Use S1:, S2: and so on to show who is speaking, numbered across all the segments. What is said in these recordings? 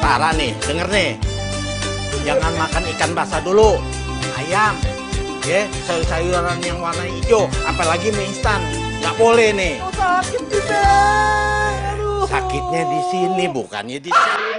S1: sementara nih, denger nih. Jangan makan ikan basah dulu, ayam, ya, sayur-sayuran yang warna hijau, apalagi mie instan, nggak boleh nih.
S2: Oh, sakit juga. Aduh.
S1: Sakitnya di sini, bukannya di sini.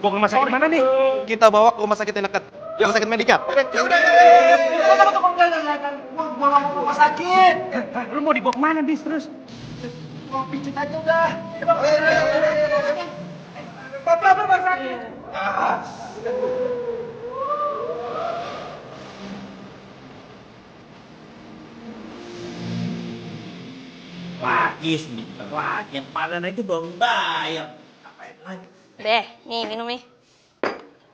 S3: Bawa ke rumah sakit mana nih? Kita bawa ke rumah sakit yang dekat. Rumah sakit Medika. Oke.
S2: Ya udah. Gua nggak mau ke rumah sakit.
S3: Lu mau dibawa kemana, Bis, terus?
S2: Mau pijit aja udah. Bapak rumah sakit.
S1: Wagis nih, wagis. Padahal itu belum bayar. Ngapain lagi?
S4: Deh, nih minum nih.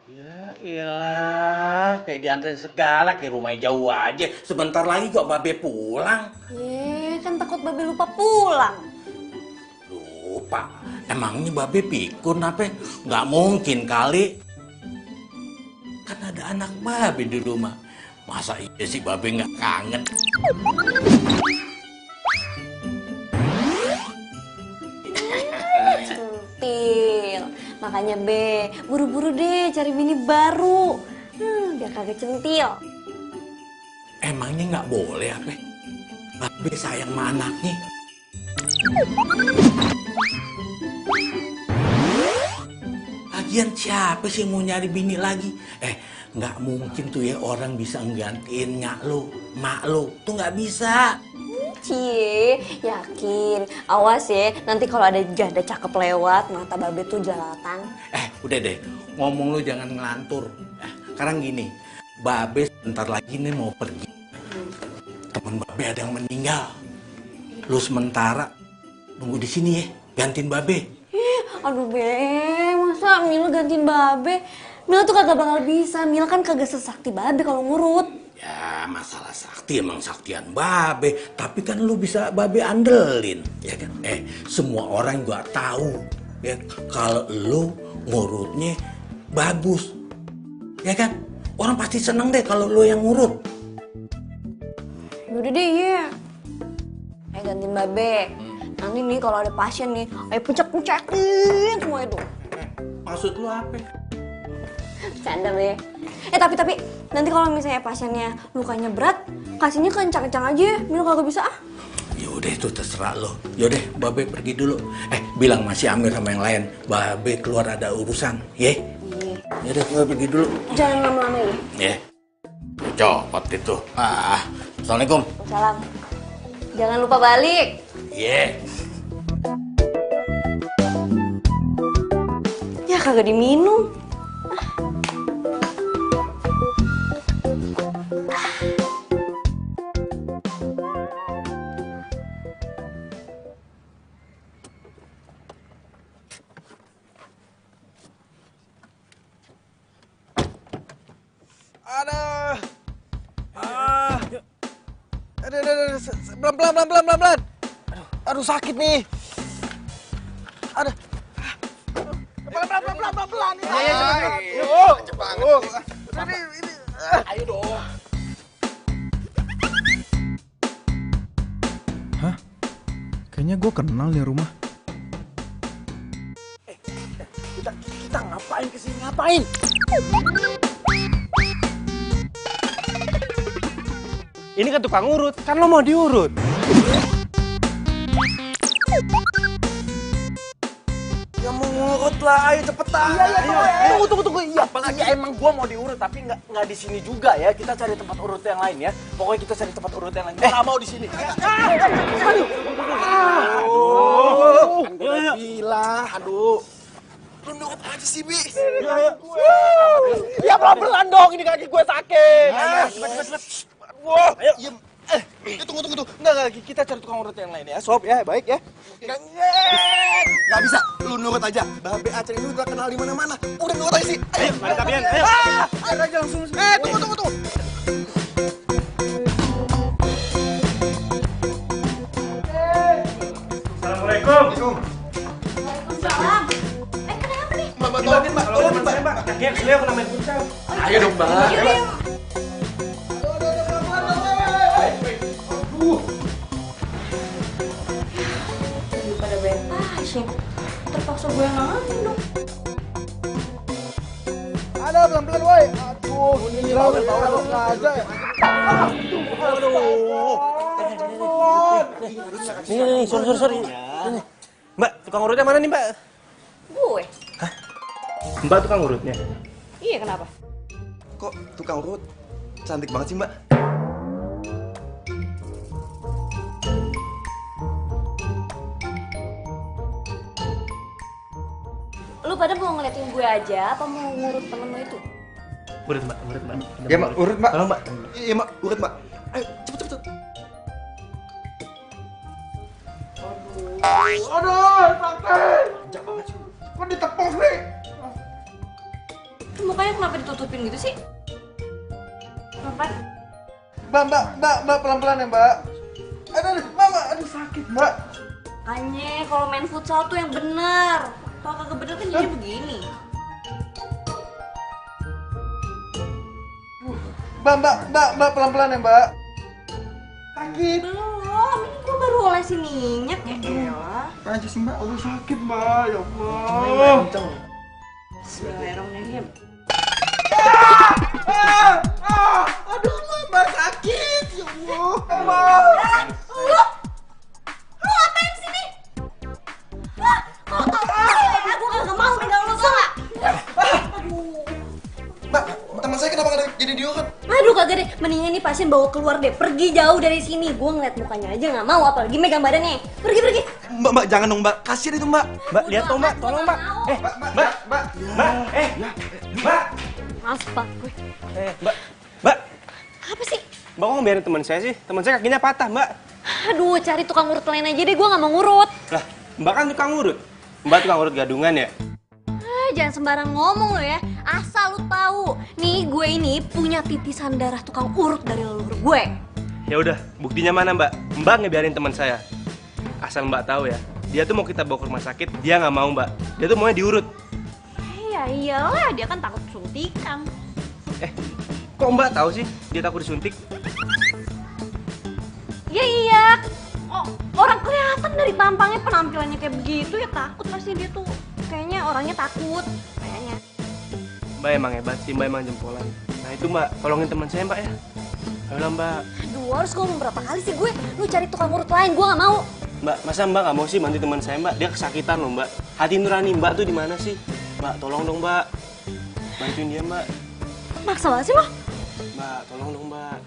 S1: Ya iyalah, kayak diantarin segala, kayak rumahnya jauh aja. Sebentar lagi kok Babe pulang.
S4: Kan takut Babe lupa pulang.
S1: Lupa? Emangnya Babe pikun apa? Nggak mungkin kali. Kan ada anak Babe di rumah. Masa iya sih Babe nggak kangen?
S4: Centil. Makanya Be, buru-buru deh cari bini baru. Biar kagak centil.
S1: Emangnya nggak boleh apa? Babe sayang sama anaknya. Lagian siapa sih yang mau nyari bini lagi? Nggak mungkin tuh ya orang bisa nggantiin nyak lo, mak lo. Tuh nggak bisa.
S4: Cie, yakin. Awas ya, nanti kalau ada janda cakep lewat, mata Babe tuh jelalatan.
S1: Udah deh, ngomong lu jangan ngelantur. Sekarang gini, Babe sebentar lagi nih mau pergi. Temen Babe ada yang meninggal. Lu sementara nunggu di sini ya, gantiin Babe.
S4: Aduh Be, masa Mila gantiin Babe? Mila tuh kagak bakal bisa, Mila kan kagak sesakti Babe kalau ngurut.
S1: Ya masalah sakti emang saktian Babe, tapi kan lu bisa Babe andelin, ya kan? Semua orang juga tahu ya kalau lu ngurutnya bagus, ya kan? Orang pasti seneng deh kalau lu yang ngurut.
S4: Udah deh, iya. Gantiin Babe. Nanti nih kalau ada pasien nih, ayo puncak-puncakin semua itu.
S1: Maksud lu apa?
S4: Bercanda Be. Tapi nanti kalau misalnya pasiennya lukanya berat, kasihnya kencang-kencang aja ya. Mila kagak bisa ah.
S1: Yaudah itu terserah lo. Yaudah Babe pergi dulu. Bilang masih Amir sama yang lain. Babe keluar ada urusan, ye? Yaudah Babe pergi dulu.
S4: Jangan lama-lama ya.
S1: Copot itu. Assalamualaikum.
S4: Salam. Jangan lupa balik. Ya kagak diminum.
S2: Pelan. Aduh sakit nih. Aduh. Pelan. Cepet banget. Ini. Ayo dong.
S5: Hah? Kayaknya gue kenal nih rumah.
S2: Kita ngapain kesini? Ngapain?
S3: Ini kan tukang urut, kan lo mau diurut.
S2: Ya mau ngurut lah, ayo cepetan. Iya. Tunggu. Iya, apalagi emang gua mau diurut, tapi nggak di sini juga ya. Kita cari tempat urut yang lain ya. Pokoknya kita cari tempat urut yang lain. Nggak mau di sini. Aduh. Kan gua udah bilang, aduh. Lu nurut aja sih, Bi. Ya pelan-pelan dong, ini kaki gue sakit. Cepet. Wah, ayo. Tunggu. Enggak, kita cari tukang urut yang lain ya. Sob ya, baik ya.
S6: Nggak bisa, lu nurut aja. Babe Aceh ini udah kenal di mana-mana. Udah nurut aja sih. Ayo,
S3: Mari kalian, ayo.
S2: Ayo aja langsung.
S6: tunggu.
S3: Assalamualaikum.
S4: Salam. Kenapa nih?
S6: Mbak, tolongin mbak, tolongin mbak.
S3: Kakinya keselio kena main futsal.
S6: Ayo dong mbak.
S4: Pada bayar pasien. Terpaksa gue yang ngantin dong.
S2: Ada pelan-pelan woi. Aduh, ini lawan aja ya.
S3: Nih, sorry. Ini. Mbak, tukang urutnya mana nih, Mbak?
S4: Gue?
S3: Mbak tukang urutnya.
S4: Iya, kenapa?
S6: Kok tukang urut cantik banget sih mbak?
S4: Lu pada mau ngeliatin gue aja apa mau ngurut temen lu itu?
S3: Urut, Mbak.
S6: Ya mbak, urut mbak.
S3: Tolong, Mbak.
S6: Iya mbak, urut mbak. Ayo, cepet.
S2: Aduh, sakit. Kok ditepok nih?
S4: Mukanya kenapa ditutupin gitu sih? Kenapa?
S2: Mbak, pelan-pelan ya mbak. Aduh sakit mbak.
S4: Makanya kalau main futsal tuh yang bener. Kalau kagak bener kan jadi begini.
S2: Mbak, pelan-pelan ya mbak. Sakit.
S4: Belum, ini gue baru olesin minyak ya elah.
S2: Aja sih mbak, aduh sakit mbak, ya Allah.
S4: Bismillahirrahmanirrahim.
S2: Aduh mbak sakit, ya Allah.
S4: Lu ngapain di sini? Hah? Kalau tau aku kagak mau pegang lu tau gak?
S6: Mbak, teman saya kenapa nggak jadi diurut?
S4: Aduh kagak deh, mendingan nih pasien bawa keluar deh. Pergi jauh dari sini. Gue ngeliat mukanya aja gak mau, apalagi megang badannya. Pergi.
S6: Mbak, jangan dong mbak, kasihan itu mbak.
S3: Mbak, lihat tuh, Mbak. Tolong, Mbak. Mbak.
S4: Maaf pak gue.
S3: Mbak.
S4: Apa sih?
S3: Mbak kok ngebiarin teman saya sih? Teman saya kakinya patah, Mbak.
S4: Aduh cari tukang urut lain aja deh, gue gak mau ngurut.
S3: Lah, Mbak kan tukang urut. Mbak tukang urut gadungan ya?
S4: Jangan sembarang ngomong lo ya. Asal lu tahu, nih gue ini punya titisan darah tukang urut dari leluhur gue.
S3: Ya udah, buktinya mana, Mbak? Mbak ngebiarin teman saya. Asal Mbak tahu ya, dia tuh mau kita bawa ke rumah sakit, dia nggak mau, Mbak. Dia tuh maunya diurut.
S4: Ya iyalah, dia kan takut suntikan.
S3: Kok Mbak tahu sih dia takut disuntik?
S4: Ya iya. Oh, orang kelihatan dari tampangnya, penampilannya kayak begitu ya takut pasti dia tuh. Kayaknya orangnya takut, kayaknya.
S3: Mbak emang hebat sih, Mbak emang jempolan. Nah itu Mbak, tolongin teman saya, Mbak ya. Ayolah, Mbak.
S4: Aduh, harus ngomong berapa kali sih gue? Lu cari tukang urut lain, gue gak mau.
S3: Mbak, masa Mbak nggak mau sih bantu teman saya, Mbak? Dia kesakitan loh, Mbak. Hati nurani Mbak tuh di mana sih? Mbak, tolong dong, Mbak. Bantuin dia, Mbak.
S4: Maksa banget sih lo.
S3: Mbak, tolong dong, Mbak.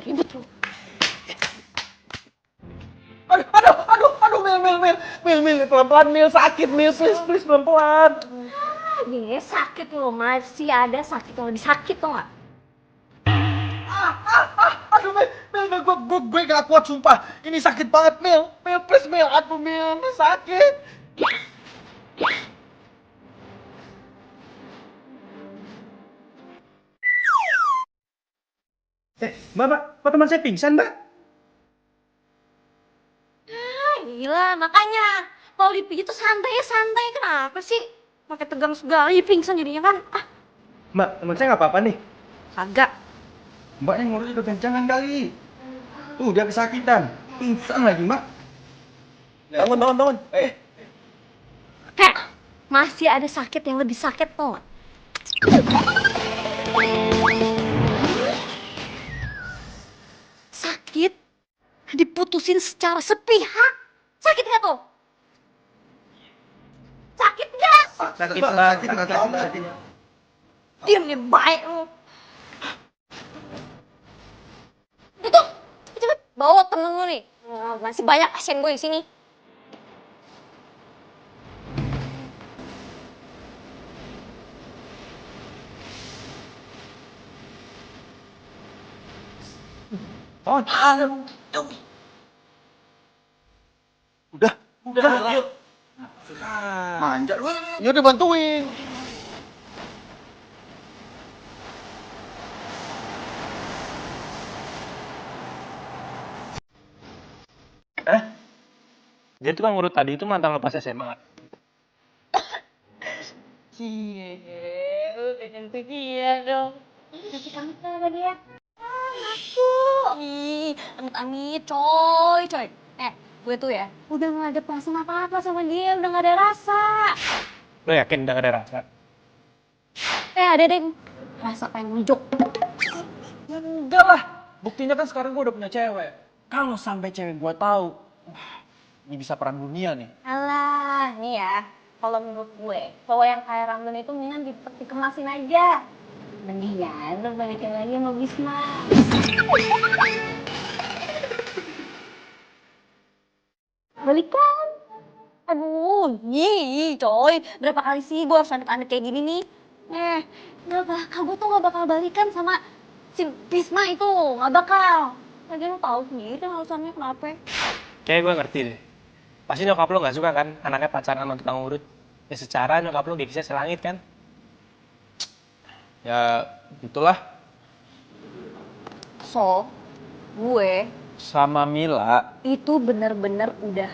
S4: Ribet lu.
S2: Aduh, Mil, pelan-pelan, Mil, sakit, Mil, please, pelan-pelan.
S4: Nih sakit lo, masih ada sakit yang lebih sakit tau gak?
S2: Aduh, Mil, gue gak kuat, sumpah. Ini sakit banget, Mil, please, Mil, aduh, Mil, sakit.
S3: Mbak, kok teman saya pingsan, Mbak?
S4: Gila, makanya kalau dipijit tuh santai, kenapa sih? Pakai tegang segala, ya pingsan jadinya kan?
S3: Mbak, teman saya nggak apa-apa nih.
S4: Kagak.
S2: Mbak yang ngurus udah kencangan kali. Tuh, dia kesakitan. Pingsan lagi, Mbak.
S3: Bangun.
S4: Masih ada sakit yang lebih sakit tau gak? Sakit diputusin secara sepihak. Sakit gak tuh? Sakit gak?
S3: Sakit.
S4: Diam nih baik lu. Itu cepet bawa temen lu nih. Masih banyak pasien gue di sini.
S2: Udah, yuk.
S6: Manja lu. Ya udah bantuin.
S3: Dia tuh kan urut tadi itu mantan lepas SMA.
S4: Iya dong. Kasih kamu sama dia. Aku. Ih, amit-amit, coy. Gue tuh ya, udah gak ada perasaan apa-apa sama dia, udah gak ada rasa.
S3: Lo yakin udah gak ada rasa?
S4: Ada deh. Rasa pengen ngejuk.
S2: Ya enggak lah. Buktinya kan sekarang gue udah punya cewek. Kalau sampai cewek gue tahu, wah, ini bisa perang dunia nih.
S4: Alah, nih ya. Kalau menurut gue, cowok yang kayak Ramdan itu mendingan dikemasin aja. Mendingan lo balikin lagi sama Bisma. Balikan. Aduh, coy. Berapa kali sih gue harus aneh-aneh kayak gini nih? Gak bakal. Gue tuh gak bakal balikan sama si Bisma itu. Gak bakal. Lagi lo tau sendiri kan alasannya kenapa.
S3: Kayaknya gue ngerti deh. Pasti nyokap lo gak suka kan anaknya pacaran sama tukang urut. Ya secara nyokap lo gajinya selangit kan?
S2: Ya, itulah.
S4: So, gue
S2: Sama Mila.
S4: itu bener-bener udah.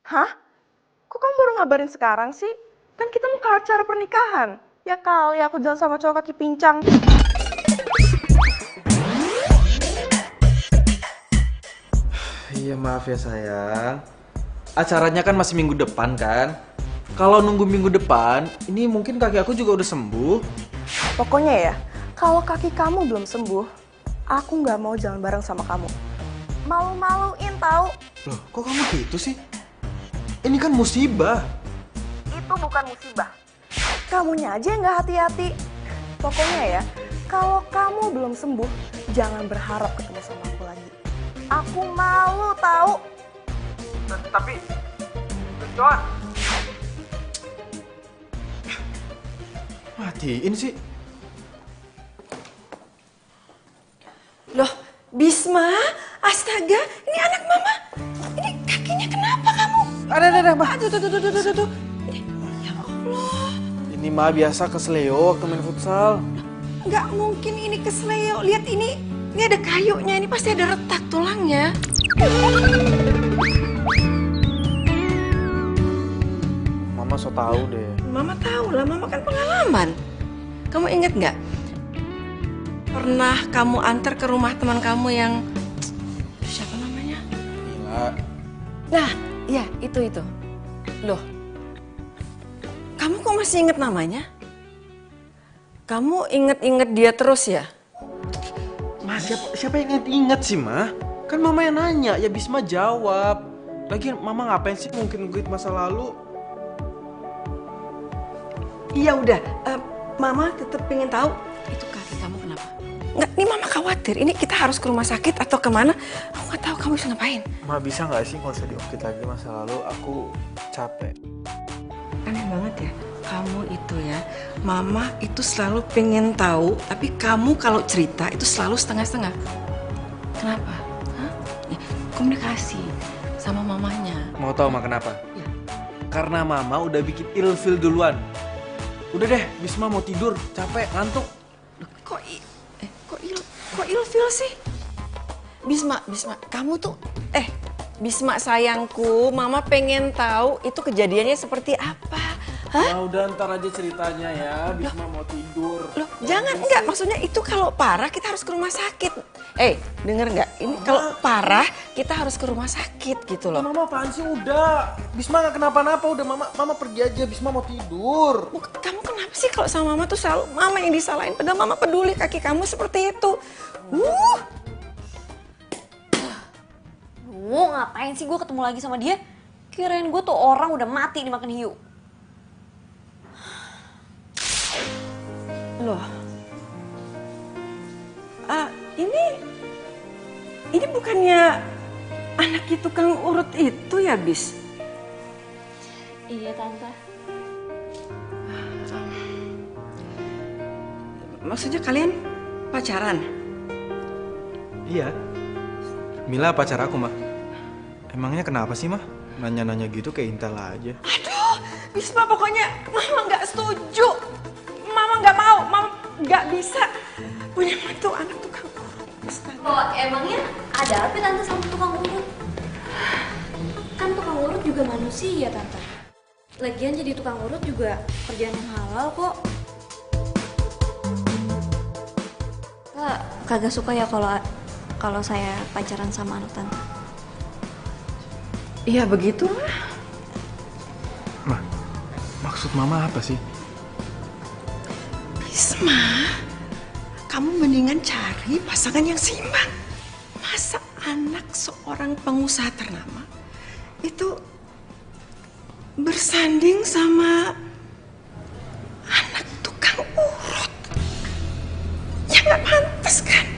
S7: Hah? Kok kamu baru ngabarin sekarang sih? Kan kita mau ke acara pernikahan. Ya kali aku jalan sama cowok kaki pincang.
S5: Iya maaf ya sayang. Acaranya kan masih minggu depan kan? Kalau nunggu minggu depan, ini mungkin kaki aku juga udah sembuh.
S7: Pokoknya ya, kalau kaki kamu belum sembuh, aku nggak mau jalan bareng sama kamu. Malu-maluin tahu?
S5: Loh, kok kamu gitu sih? Ini kan musibah.
S7: Itu bukan musibah. Kamunya aja yang nggak hati-hati. Pokoknya ya, kalau kamu belum sembuh, jangan berharap ketemu sama aku lagi. Aku malu tahu.
S2: Tapi, Joan.
S5: Matiin sih.
S7: Loh, Bisma, astaga, ini anak mama. Ini kakinya kenapa kamu?
S5: Ada, Mbak.
S7: Aduh. Ya Allah,
S5: Ini mah biasa kesleo waktu main futsal.
S7: nggak mungkin ini kesleo. Lihat ini ada kayunya, ini pasti ada retak tulangnya.
S5: Mama so tahu deh.
S7: Mama tahu lah, mama kan pengalaman. Kamu inget nggak? Pernah kamu antar ke rumah teman kamu yang siapa namanya?
S5: Gila.
S7: Nah, ya itu. Loh, kamu kok masih inget namanya? Kamu inget-inget dia terus ya?
S5: Ma, siapa yang inget sih, Ma? Kan Mama yang nanya, ya Bisma jawab. Lagian Mama ngapain sih ngungkit-ngungkit masa lalu?
S7: Iya udah, Mama tetap pengen tahu itu kaki kamu kenapa? Nggak, ini Mama khawatir. Ini kita harus ke rumah sakit atau kemana? Aku nggak tahu kamu bisa ngapain.
S5: Ma, bisa nggak sih nggak usah diungkit lagi masa lalu? Aku capek.
S7: Aneh banget ya, kamu itu ya, Mama itu selalu pengen tahu, tapi kamu kalau cerita itu selalu setengah-setengah. Kenapa? Hah? Ya, komunikasi sama mamanya.
S5: Mau tahu Ma kenapa?
S7: Ya.
S5: Karena Mama udah bikin ilfil duluan. Udah deh, Bisma mau tidur, capek, ngantuk.
S7: Loh, kok ilfil sih? Bisma, kamu tuh, Bisma sayangku, Mama pengen tahu itu kejadiannya seperti apa. Hah?
S5: Ya udah ntar aja ceritanya ya, Bisma mau tidur.
S7: Loh, jangan, enggak. Maksudnya itu kalau parah kita harus ke rumah sakit. Denger nggak? Ini kalau parah kita harus ke rumah sakit gitu loh.
S5: Mama apaan sih udah? Bisma nggak kenapa-napa, udah Mama pergi aja, Bisma mau tidur.
S7: Kamu kenapa sih kalau sama Mama tuh selalu Mama yang disalahin, padahal Mama peduli kaki kamu seperti itu.
S4: Ngapain sih gue ketemu lagi sama dia? Kirain gue tuh orang udah mati dimakan hiu.
S7: Loh. Ini bukannya anak itu tukang urut itu ya, Bis?
S4: Iya, Tante.
S7: Maksudnya kalian Pacaran?
S5: Iya. Mila pacar aku, mah. Emangnya kenapa sih, mah? Nanya-nanya gitu kayak intel aja.
S7: Aduh, Bisma pokoknya Mama nggak setuju. Mama nggak mau, Mama nggak bisa punya mantu anak tukang urut. Astaga.
S4: Oh, emangnya ada apa tante sama tukang urut? Kan tukang urut juga manusia, tante. Lagian jadi tukang urut juga kerjaan yang halal kok. Kak, kagak suka ya kalau saya pacaran sama anak tante.
S7: Iya begitulah.
S5: Mah, maksud mama apa sih?
S7: Bisma, kamu mendingan cari pasangan yang seimbang. Masa anak seorang pengusaha ternama itu bersanding sama anak tukang urut? Ya nggak pantas kan?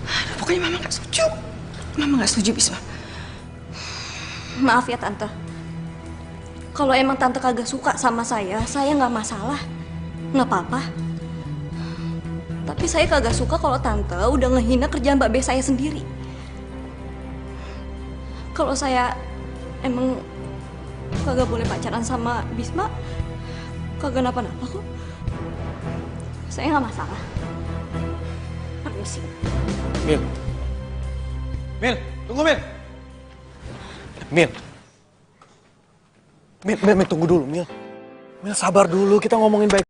S7: Aduh, pokoknya Mama nggak setuju. Mama nggak setuju, Bisma.
S4: Maaf ya tante. Kalau emang tante kagak suka sama saya nggak masalah. Nggak apa-apa. Tapi saya kagak suka kalau tante udah ngehina kerjaan Mbak B saya sendiri. Kalau saya emang kagak boleh pacaran sama Bisma, kagak napa-napa kok. Saya nggak masalah. Permisi.
S2: Mil. Mil, tunggu Mil. Mil. Mil, tunggu dulu, Mil. Mil, sabar dulu, kita ngomongin baik.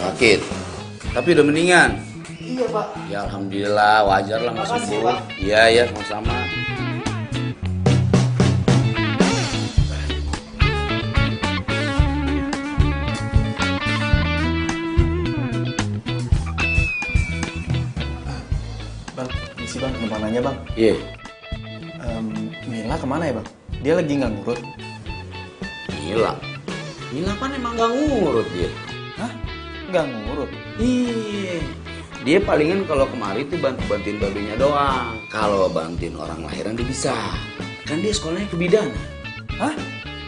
S1: Sakit, tapi udah mendingan. Iya Pak. Ya alhamdulillah, wajar lah masih sembuh. Iya ya, sama-sama.
S5: Bang, misi bang, mau nanya bang.
S1: Iya.
S5: Mila kemana ya bang? Dia lagi nggak ngurut.
S1: Mila kan emang gak ngurut dia.
S5: Hah? Nggak ngurut?
S1: Iya. Dia palingan kalau kemari tuh bantuin babinya doang. Kalau bantuin orang lahiran dia bisa. Kan dia sekolahnya kebidanan.
S5: Hah?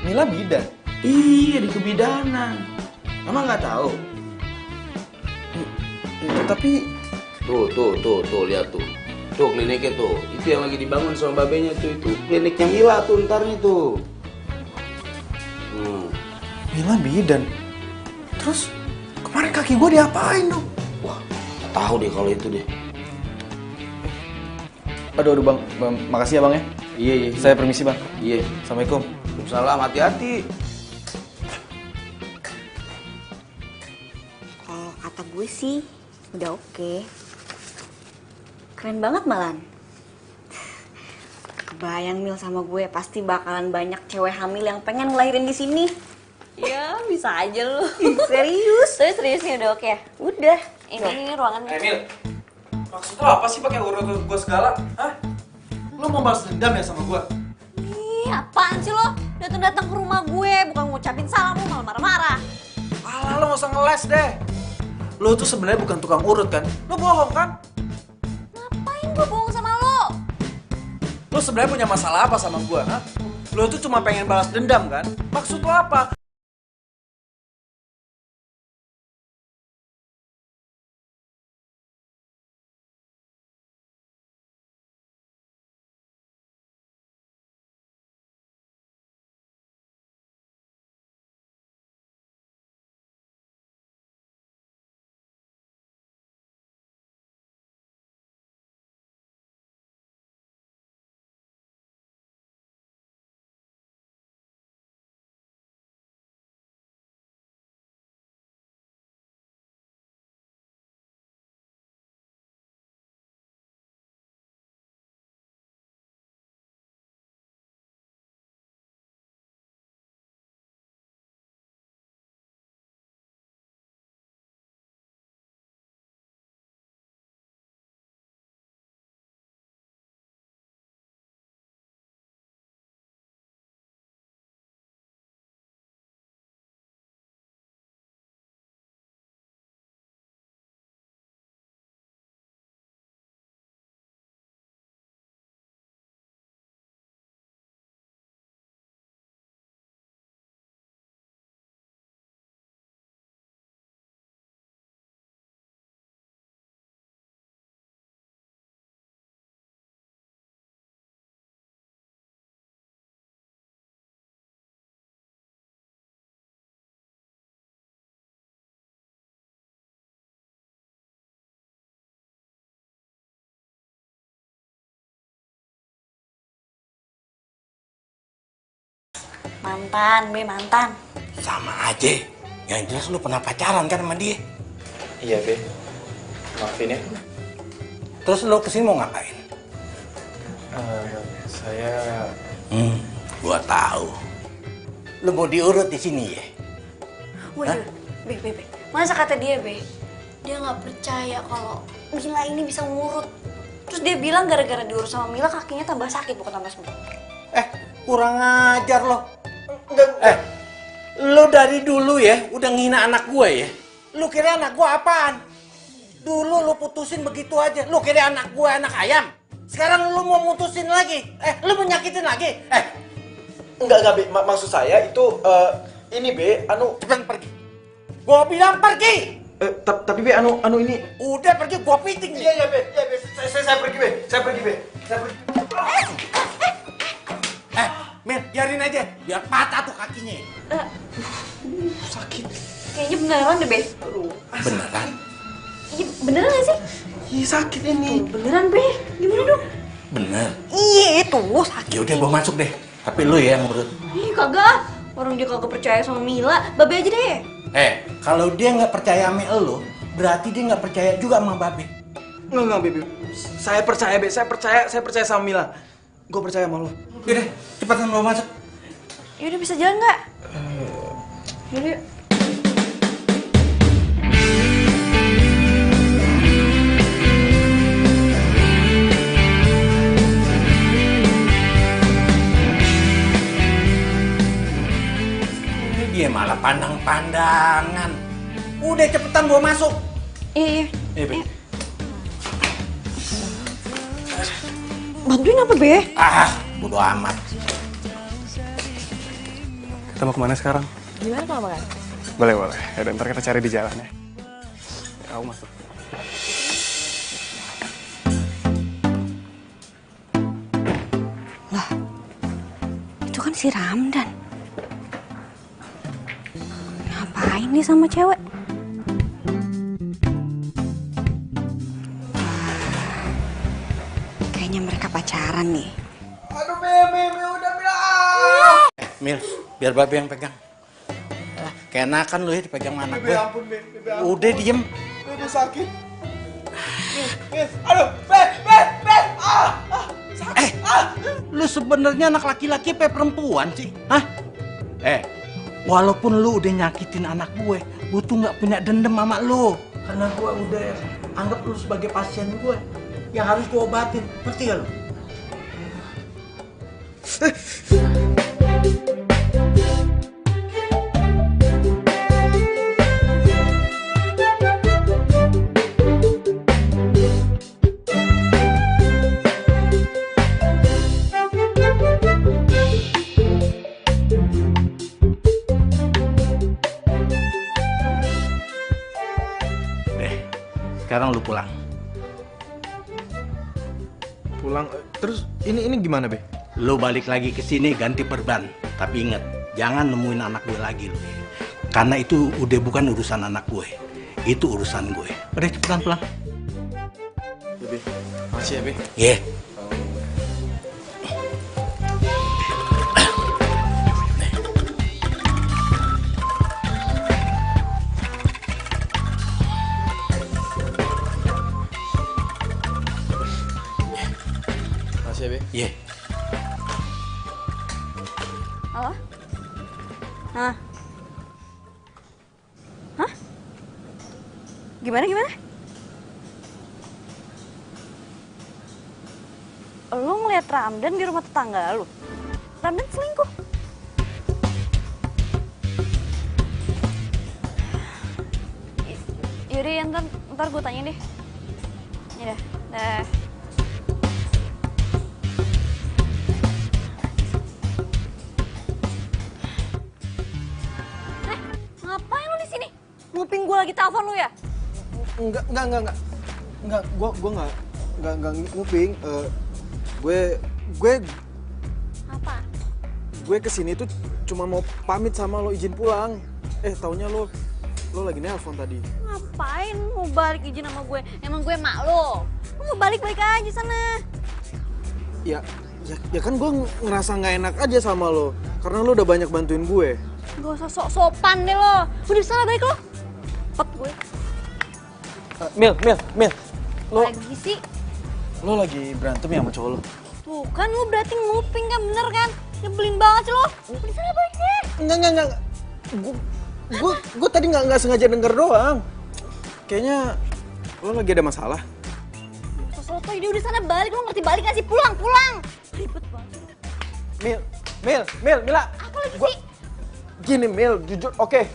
S5: Mila bidan?
S1: Iya, di kebidanan. Emang nggak tahu?
S5: Tapi
S1: Tuh, lihat tuh. Tuh kliniknya tuh. Itu yang lagi dibangun sama babenya tuh itu. Kliniknya Mila tuh ntar nih tuh.
S5: Mila bidan? Terus kemarin kaki gue diapain dong?
S1: Wah, nggak tahu deh kalau itu deh.
S5: Aduh bang, makasih ya bang ya.
S1: Iya.
S5: Saya permisi bang.
S1: Iya.
S5: Assalamualaikum.
S1: Salam, hati-hati.
S4: Kalau kata gue sih udah oke. Keren banget malan. Kebayang Mil sama gue pasti bakalan banyak cewek hamil yang pengen ngelahirin di sini. Ya bisa aja lu. Serius? Serius nih udah oke ya? Udah. Ini ruangannya.
S5: Emil, maksud lo apa sih pakai urut gue segala? Hah? Lo mau balas dendam ya sama gue?
S4: Ih, apaan sih lo? Datang-datang ke rumah gue, bukan ngucapin salam, lo malah marah-marah.
S5: Alah, lo gak usah ngeles deh. Lo tuh sebenarnya bukan tukang urut kan? Lo bohong kan?
S4: Ngapain gue bohong sama lo?
S5: Lo sebenarnya punya masalah apa sama gue? Hah? Lo tuh cuma pengen balas dendam kan? Maksud lo apa?
S4: Mantan, Be, mantan.
S1: Sama aja. Yang jelas lu pernah pacaran kan sama dia.
S5: Iya, Be. Maafin ya.
S1: Terus lu kesini mau ngapain?
S5: Saya...
S1: Gua tahu. Lu mau diurut di sini ya?
S4: Waduh, Be. Masa kata dia, Be? Dia nggak percaya kalau Mila ini bisa ngurut. Terus dia bilang gara-gara diurut sama Mila kakinya tambah sakit bukan tambah sembuh.
S1: Kurang ajar lo. Lu dari dulu ya udah ngina anak gue ya. Lu kira anak gue apaan? Dulu lu putusin begitu aja. Lu kira anak gue anak ayam? Sekarang lu mau mutusin lagi? Lu mau nyakitin lagi?
S5: Enggak, Be. Maksud saya itu, ini, Be,
S1: Cepetan pergi. Gua bilang pergi.
S5: Tapi, Be, ini...
S1: Udah pergi, gua piting nih.
S5: Iya, Be. Saya pergi, Be. Saya pergi.
S1: Mir, biarin aja. Biar patah tuh kakinya.
S5: Sakit.
S4: Kayaknya beneran deh, Be.
S1: Beneran?
S4: Iya, beneran gak sih?
S5: Iya, sakit ini.
S4: Tuh, beneran, Be. Gimana dong?
S1: Bener.
S4: Iya, itu sakit.
S1: Ya udah, gua masuk deh. Tapi lu ya yang urut.
S4: Ih, kagak. Orang dia kagak percaya sama Mila. Babe aja deh.
S1: Kalau dia nggak percaya sama lu, berarti dia nggak percaya juga sama Babe.
S5: Enggak, Be. Saya percaya, Be. Saya percaya sama Mila. Gue percaya sama lo.
S1: Yaudah, cepetan lu masuk.
S4: Yaudah, bisa jalan nggak? Yaudah.
S1: Dia malah pandang-pandangan. Udah cepetan gua masuk.
S4: Iya.
S5: Be.
S4: Bantuin apa, Be?
S1: Bodo amat.
S3: Kita mau kemana sekarang?
S4: Gimana kalau makan?
S3: Boleh. Ya, ntar kita cari di jalan ya. Aku masuk.
S4: Lah, itu kan si Ramdan. Ngapain nih sama cewek? Kayaknya mereka pacaran nih.
S6: Aduh, Be, udah bilang.
S1: Mil, biar Babe yang pegang. Keenakan lu ya dipegang anak gue.
S6: Ampun, Be, ampun.
S1: Udah diem.
S6: Aduh, sakit. Be, aduh, Be.
S1: Lu sebenarnya anak laki-laki apa perempuan sih? Hah? Walaupun lu udah nyakitin anak gue tuh nggak punya dendam sama lu. Karena gue udah anggap lu sebagai pasien gue yang harus gue obatin. Ngerti gak lu? Sekarang lu pulang.
S5: Pulang, terus ini gimana, Be?
S1: Lu balik lagi ke sini ganti perban. Tapi inget, jangan nemuin anak gue lagi lu. Karena itu udah bukan urusan anak gue. Itu urusan gue. Udah cepetan pulang.
S5: Ya, Be. Makasih ya, Be.
S1: Iya.
S5: Makasih ya, Be.
S1: Iya.
S4: Halo? Hah? Hah? Gimana? Lu ngeliat Ramdan di rumah tetangga lu? Ramdan selingkuh? Yaudah ya, ntar gue tanya deh. Yaudah, dah. Ngapain lu di sini? Nguping gue lagi telepon lu ya?
S5: Enggak. Gua enggak nguping. Gue
S4: Apa?
S5: kesini tuh cuma mau pamit sama lo, izin pulang. Taunya lo lagi nelpon tadi.
S4: Ngapain mau balik izin sama gue? Emang gue mak lo? Lu mau balik aja sana.
S5: Ya, Ya kan gue ngerasa nggak enak aja sama lo, karena lo udah banyak bantuin gue.
S4: Gak usah sok-sopan deh lo. Udah sana balik lo. Cepet gue.
S5: Mil. Lo
S4: Lagi sih.
S5: lo lagi berantem ya sama cowok lo?
S4: Tuh kan lo berarti nguping kan, bener kan? Nyebelin banget sih lo. Udah sana balik deh.
S5: Enggak. Gue tadi nggak sengaja denger doang. Kayaknya lo lagi ada masalah.
S4: Soto ide udah sana balik, lo ngerti balik gak sih? Pulang. Ribet banget.
S5: Mila.
S4: Apa lagi
S5: Gua-
S4: sih?
S5: Gini Mil, jujur, oke.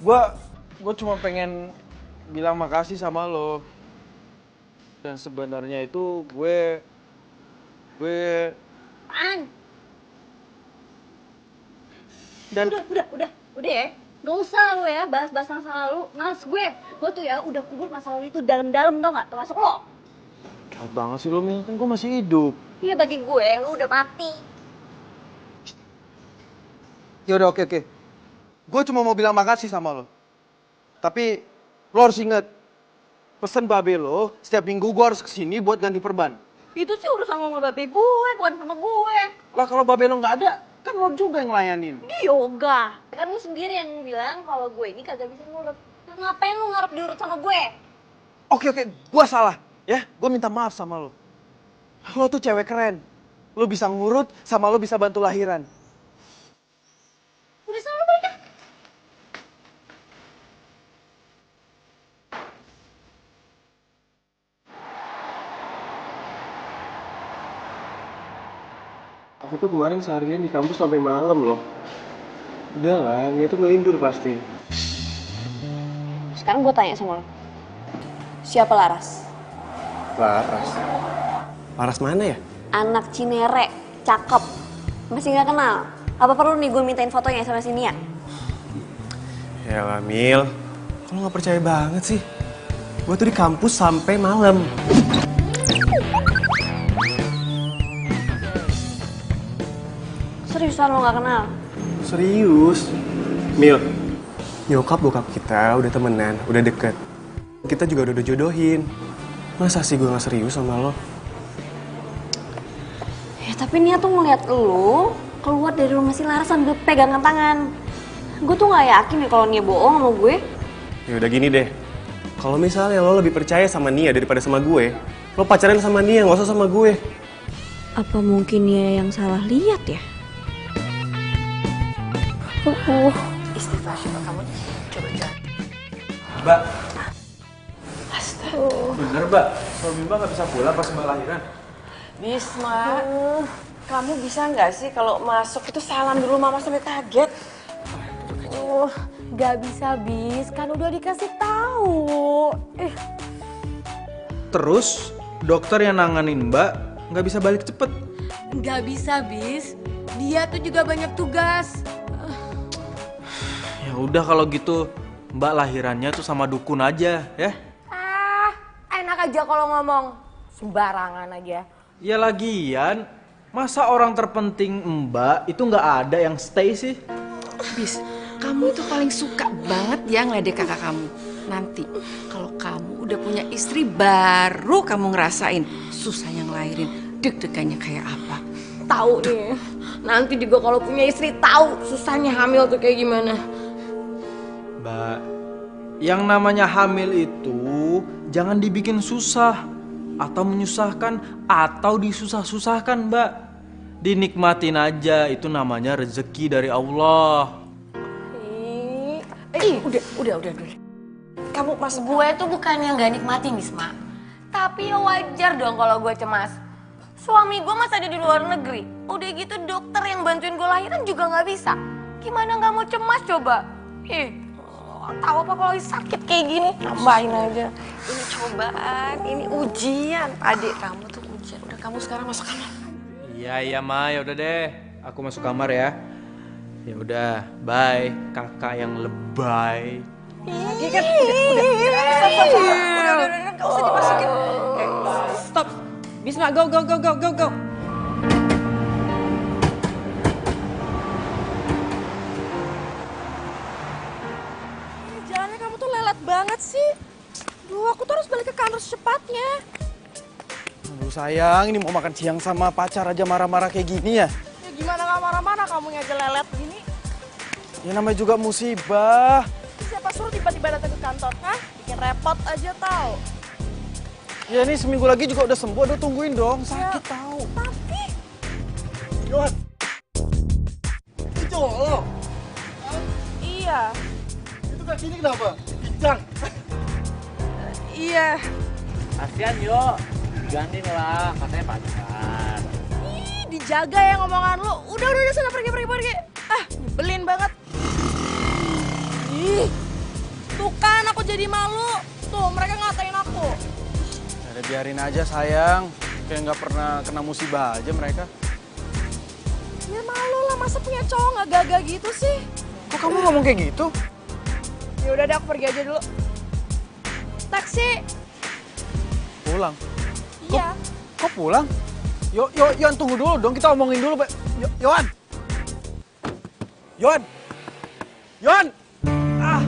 S5: Gue cuma pengen bilang makasih sama lo. Dan sebenarnya itu gue
S4: Apaan?
S5: dan
S4: Udah ya. Gak usah lo ya bahas-bahas masa lalu. Males gue tuh ya udah kubur masa lalu itu dalam-dalam tau gak? Termasuk lo.
S5: jahat banget sih lo Mil, kan gue masih hidup.
S4: Iya bagi gue, lo udah mati.
S5: Ya udah oke. Gue cuma mau bilang makasih sama lo. Tapi lo harus inget, pesan babe lo, setiap minggu gue harus kesini buat ganti perban.
S4: Itu sih urusan sama babe gue, bukan sama gue.
S5: Lah kalau babe lo nggak ada, kan lo juga yang ngelayanin.
S4: Di yoga. Kan lu sendiri yang bilang kalau gue ini kagak bisa nurut. Ngapain lu ngarep diurut sama gue?
S5: Oke, gue salah. Ya, gue minta maaf sama lo. Lo tuh cewek keren. Lo bisa ngurut, sama lo bisa bantu lahiran.
S4: Udah sana lu balik dah.
S3: Aku tuh kemarin seharian di kampus sampai malam loh. Udah lah, dia tuh ngelindur pasti.
S4: Sekarang gue tanya sama lo. Siapa Laras?
S3: Laras mana ya?
S4: Anak Cinere, cakep. Masih gak kenal? Apa perlu nih gue mintain fotonya sama si Nia?
S3: Yalah Mil, kok lo gak percaya banget sih? Gue tuh di kampus sampai malam.
S4: Seriusan lo gak kenal?
S3: Serius? Mil, nyokap bokap kita udah temenan, udah deket. Kita juga udah jodohin. Masa sih gue gak serius sama lo?
S4: Ya tapi Nia tuh ngeliat lo keluar dari rumah si Laras sambil pegangan tangan. Gue tuh gak yakin ya kalau Nia bohong sama gue.
S3: Ya udah gini deh. Kalau misalnya lo lebih percaya sama Nia daripada sama gue, lo pacaran sama Nia, gak usah sama gue.
S4: Apa mungkin Nia yang salah lihat ya?
S7: Istighfar coba kamu coba jalan.
S5: Mbak. Bener Mbak, suami Mbak nggak bisa pulang pas Mbak lahiran.
S7: Bisma, kamu bisa nggak sih kalau masuk itu salam dulu, mama sampai kaget.
S8: Gak bisa bis, kan udah dikasih tahu.
S5: Terus dokter yang nanganin Mbak nggak bisa balik cepet.
S8: Gak bisa bis, dia tuh juga banyak tugas.
S5: Ya udah kalau gitu Mbak lahirannya tuh sama dukun aja ya.
S8: Enak aja kalau ngomong, sembarangan aja.
S5: Ya lagian, masa orang terpenting Mbak itu nggak ada yang stay sih?
S7: Bis, kamu itu paling suka banget ya ngeledek kakak kamu. Nanti kalau kamu udah punya istri baru kamu ngerasain susahnya ngelahirin, deg-degannya kayak apa.
S8: Tahu nih, nanti juga kalau punya istri tahu susahnya hamil tuh kayak gimana.
S5: Mbak, yang namanya hamil itu jangan dibikin susah atau menyusahkan atau disusah-susahkan Mbak. Dinikmatin aja, itu namanya rezeki dari Allah.
S7: Udah. Kamu mas
S8: Gue tuh bukannya nggak nikmatin Bisma, tapi ya wajar dong kalau gue cemas. Suami gue masih ada di luar negeri, udah gitu dokter yang bantuin gue lahiran juga nggak bisa. Gimana nggak mau cemas coba? Tahu apa kalau sakit kayak gini? Tambahin aja.
S7: ini cobaan, ini ujian. Adik kamu tuh ujian. Udah kamu sekarang masuk kamar.
S5: Iya Ma, ya udah deh. Aku masuk kamar ya. Ya udah, bye kakak yang lebay.
S7: Udah, nggak usah dimasukin.
S8: Stop, Bisma, go.
S7: Jalannya kamu tuh lelet banget sih. Duh, aku tuh harus balik ke kantor secepatnya.
S5: Aduh sayang, ini mau makan siang sama pacar aja marah-marah kayak gini ya?
S9: Ya gimana gak marah-marah kamu aja lelet gini?
S5: Ya namanya juga musibah.
S9: Siapa suruh tiba-tiba datang ke kantor, hah? Bikin repot aja tau.
S5: Ya ini seminggu lagi juga udah sembuh, udah tungguin dong. Sakit
S9: Ya,
S5: tahu.
S9: tapi...
S6: Yohan, ini cowok lo.
S9: Iya,
S6: Itu kakinya kenapa? Pincang.
S9: iya.
S2: Kasian yo, gantiin lah, katanya pacar.
S9: Ih, dijaga ya ngomongan lu. Udah, sana pergi. Ah, nyebelin banget. Ih, tuh kan aku jadi malu. Tuh, mereka ngatain aku.
S5: Ya biarin aja sayang. Kayak nggak pernah kena musibah aja mereka.
S9: Ya malu lah, masa punya cowok nggak gagah gitu sih?
S5: Kok kamu ngomong kayak gitu?
S9: Ya udah deh, aku pergi aja dulu. Taksi.
S5: Pulang.
S9: Iya.
S5: Kok pulang? Yohan tunggu dulu dong, kita omongin dulu. Yohan! Yohan! Ah!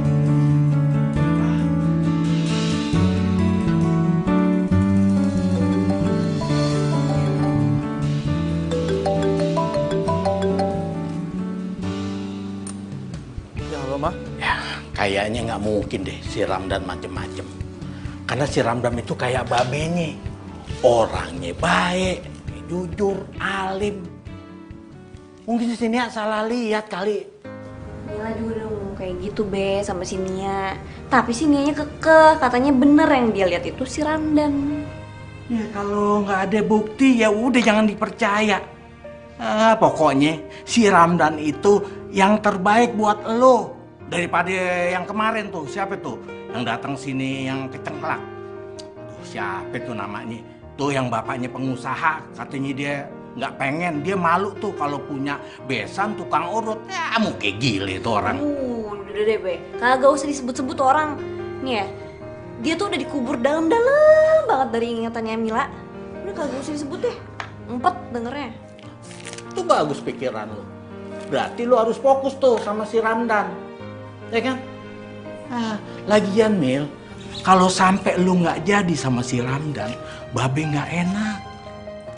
S5: Ya halo, Ma.
S1: Ya, kayaknya nggak mungkin deh si Ramdan macem-macem. Karena si Ramdan itu kayak babenya. Orangnya baik, jujur, alim. Mungkin si Nia salah lihat kali.
S4: Mila juga udah ngomong kayak gitu be sama si Nia. Tapi si Nianya kekeh, katanya bener yang dia lihat itu si Ramdan.
S1: Ya kalau nggak ada bukti ya udah jangan dipercaya. Pokoknya si Ramdan itu yang terbaik buat lo daripada yang kemarin tuh. Siapa tuh yang datang sini yang kecengklak? Aduh, siapa tuh namanya? Tuh yang bapaknya pengusaha, katanya dia nggak pengen, dia malu tuh kalau punya besan tukang urut. Ya mau kayak gile tuh orang.
S4: Udah deh be, kagak usah disebut-sebut orang. Nih ya, dia tuh udah dikubur dalam-dalam banget dari ingatannya Mila. Udah kagak usah disebut deh, empet dengernya.
S1: Itu bagus pikiran lo. Berarti lo harus fokus tuh sama si Ramdan. Ya kan? Lagian Mil, kalau sampai lo nggak jadi sama si Ramdan, Babe nggak enak.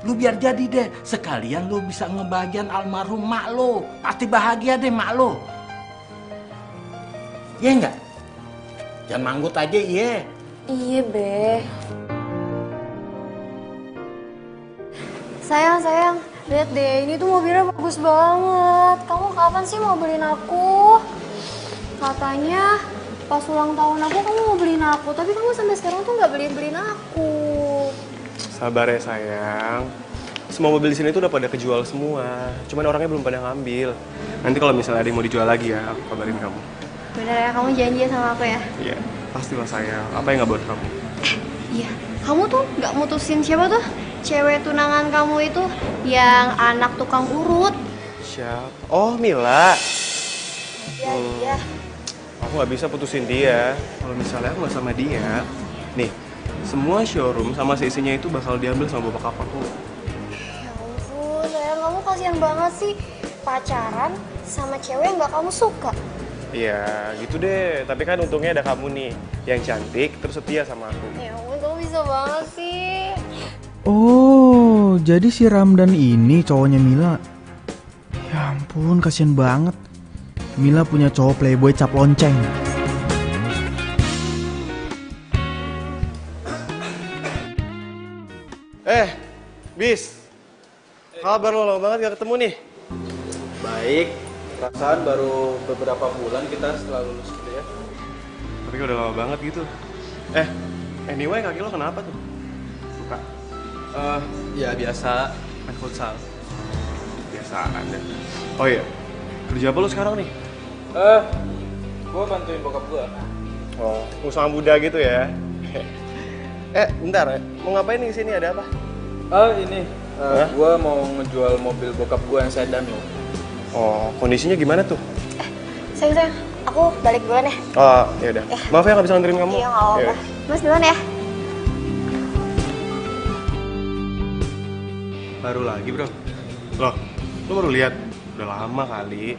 S1: Lu biar jadi deh, sekalian lu bisa ngebagian almarhum mak lo. Pasti bahagia deh mak lo. Iya enggak? Jangan manggut aja, iya.
S8: Iya, Be. Sayang, lihat deh, ini tuh mobilnya bagus banget. Kamu kapan sih mau beliin aku? Katanya pas ulang tahun aku kamu mau beliin aku, tapi kamu sampai sekarang tuh nggak beliin aku.
S3: Sabar ya sayang. Semua mobil di sini tuh udah pada kejual semua. Cuman orangnya belum pada ngambil. Nanti kalau misalnya ada yang mau dijual lagi ya, aku kabarin kamu.
S8: Bener ya, kamu janji sama aku ya?
S3: Iya, pastilah sayang. Apa yang nggak buat kamu?
S8: Iya. Kamu tuh nggak mutusin siapa tuh? Cewek tunangan kamu itu yang anak tukang urut.
S3: Siapa? Oh, Mila.
S8: Iya.
S3: Aku nggak bisa putusin dia. Kalau misalnya aku nggak sama dia, nih, semua showroom sama seisinya itu bakal diambil sama bapak aku.
S8: Ya ampun, sayang, kamu kasihan banget sih. Pacaran sama cewek yang nggak kamu suka.
S3: Iya, gitu deh. Tapi kan untungnya ada kamu nih, yang cantik terus setia sama aku.
S8: Ya ampun, kamu bisa banget sih.
S5: Oh, jadi si Ramdan ini cowoknya Mila. Ya ampun, kasihan banget. Mila punya cowok playboy cap lonceng.
S3: Bis. Kabar lo lama banget gak ketemu nih.
S5: Baik, perasaan baru beberapa bulan kita setelah lulus kuliah.
S3: Tapi udah lama banget gitu. Anyway, kaki lo kenapa tuh? Suka?
S5: Ya biasa, main futsal.
S3: Biasaan deh. Oh iya, kerja apa lo sekarang nih?
S5: Gua bantuin bokap gua.
S3: Oh, usaha muda gitu ya? Bentar, mau ngapain nih kesini? Ada apa?
S5: Gua mau ngejual mobil bokap gua yang sedan loh.
S3: Oh, kondisinya gimana tuh?
S8: Sayang, aku balik duluan ya.
S3: Oh, ya udah. Maaf ya nggak bisa nganterin kamu.
S8: Iya, nggak apa-apa.
S3: Ya.
S8: Mas duluan ya.
S3: Baru lagi bro. Loh, lo baru lihat? Udah lama kali.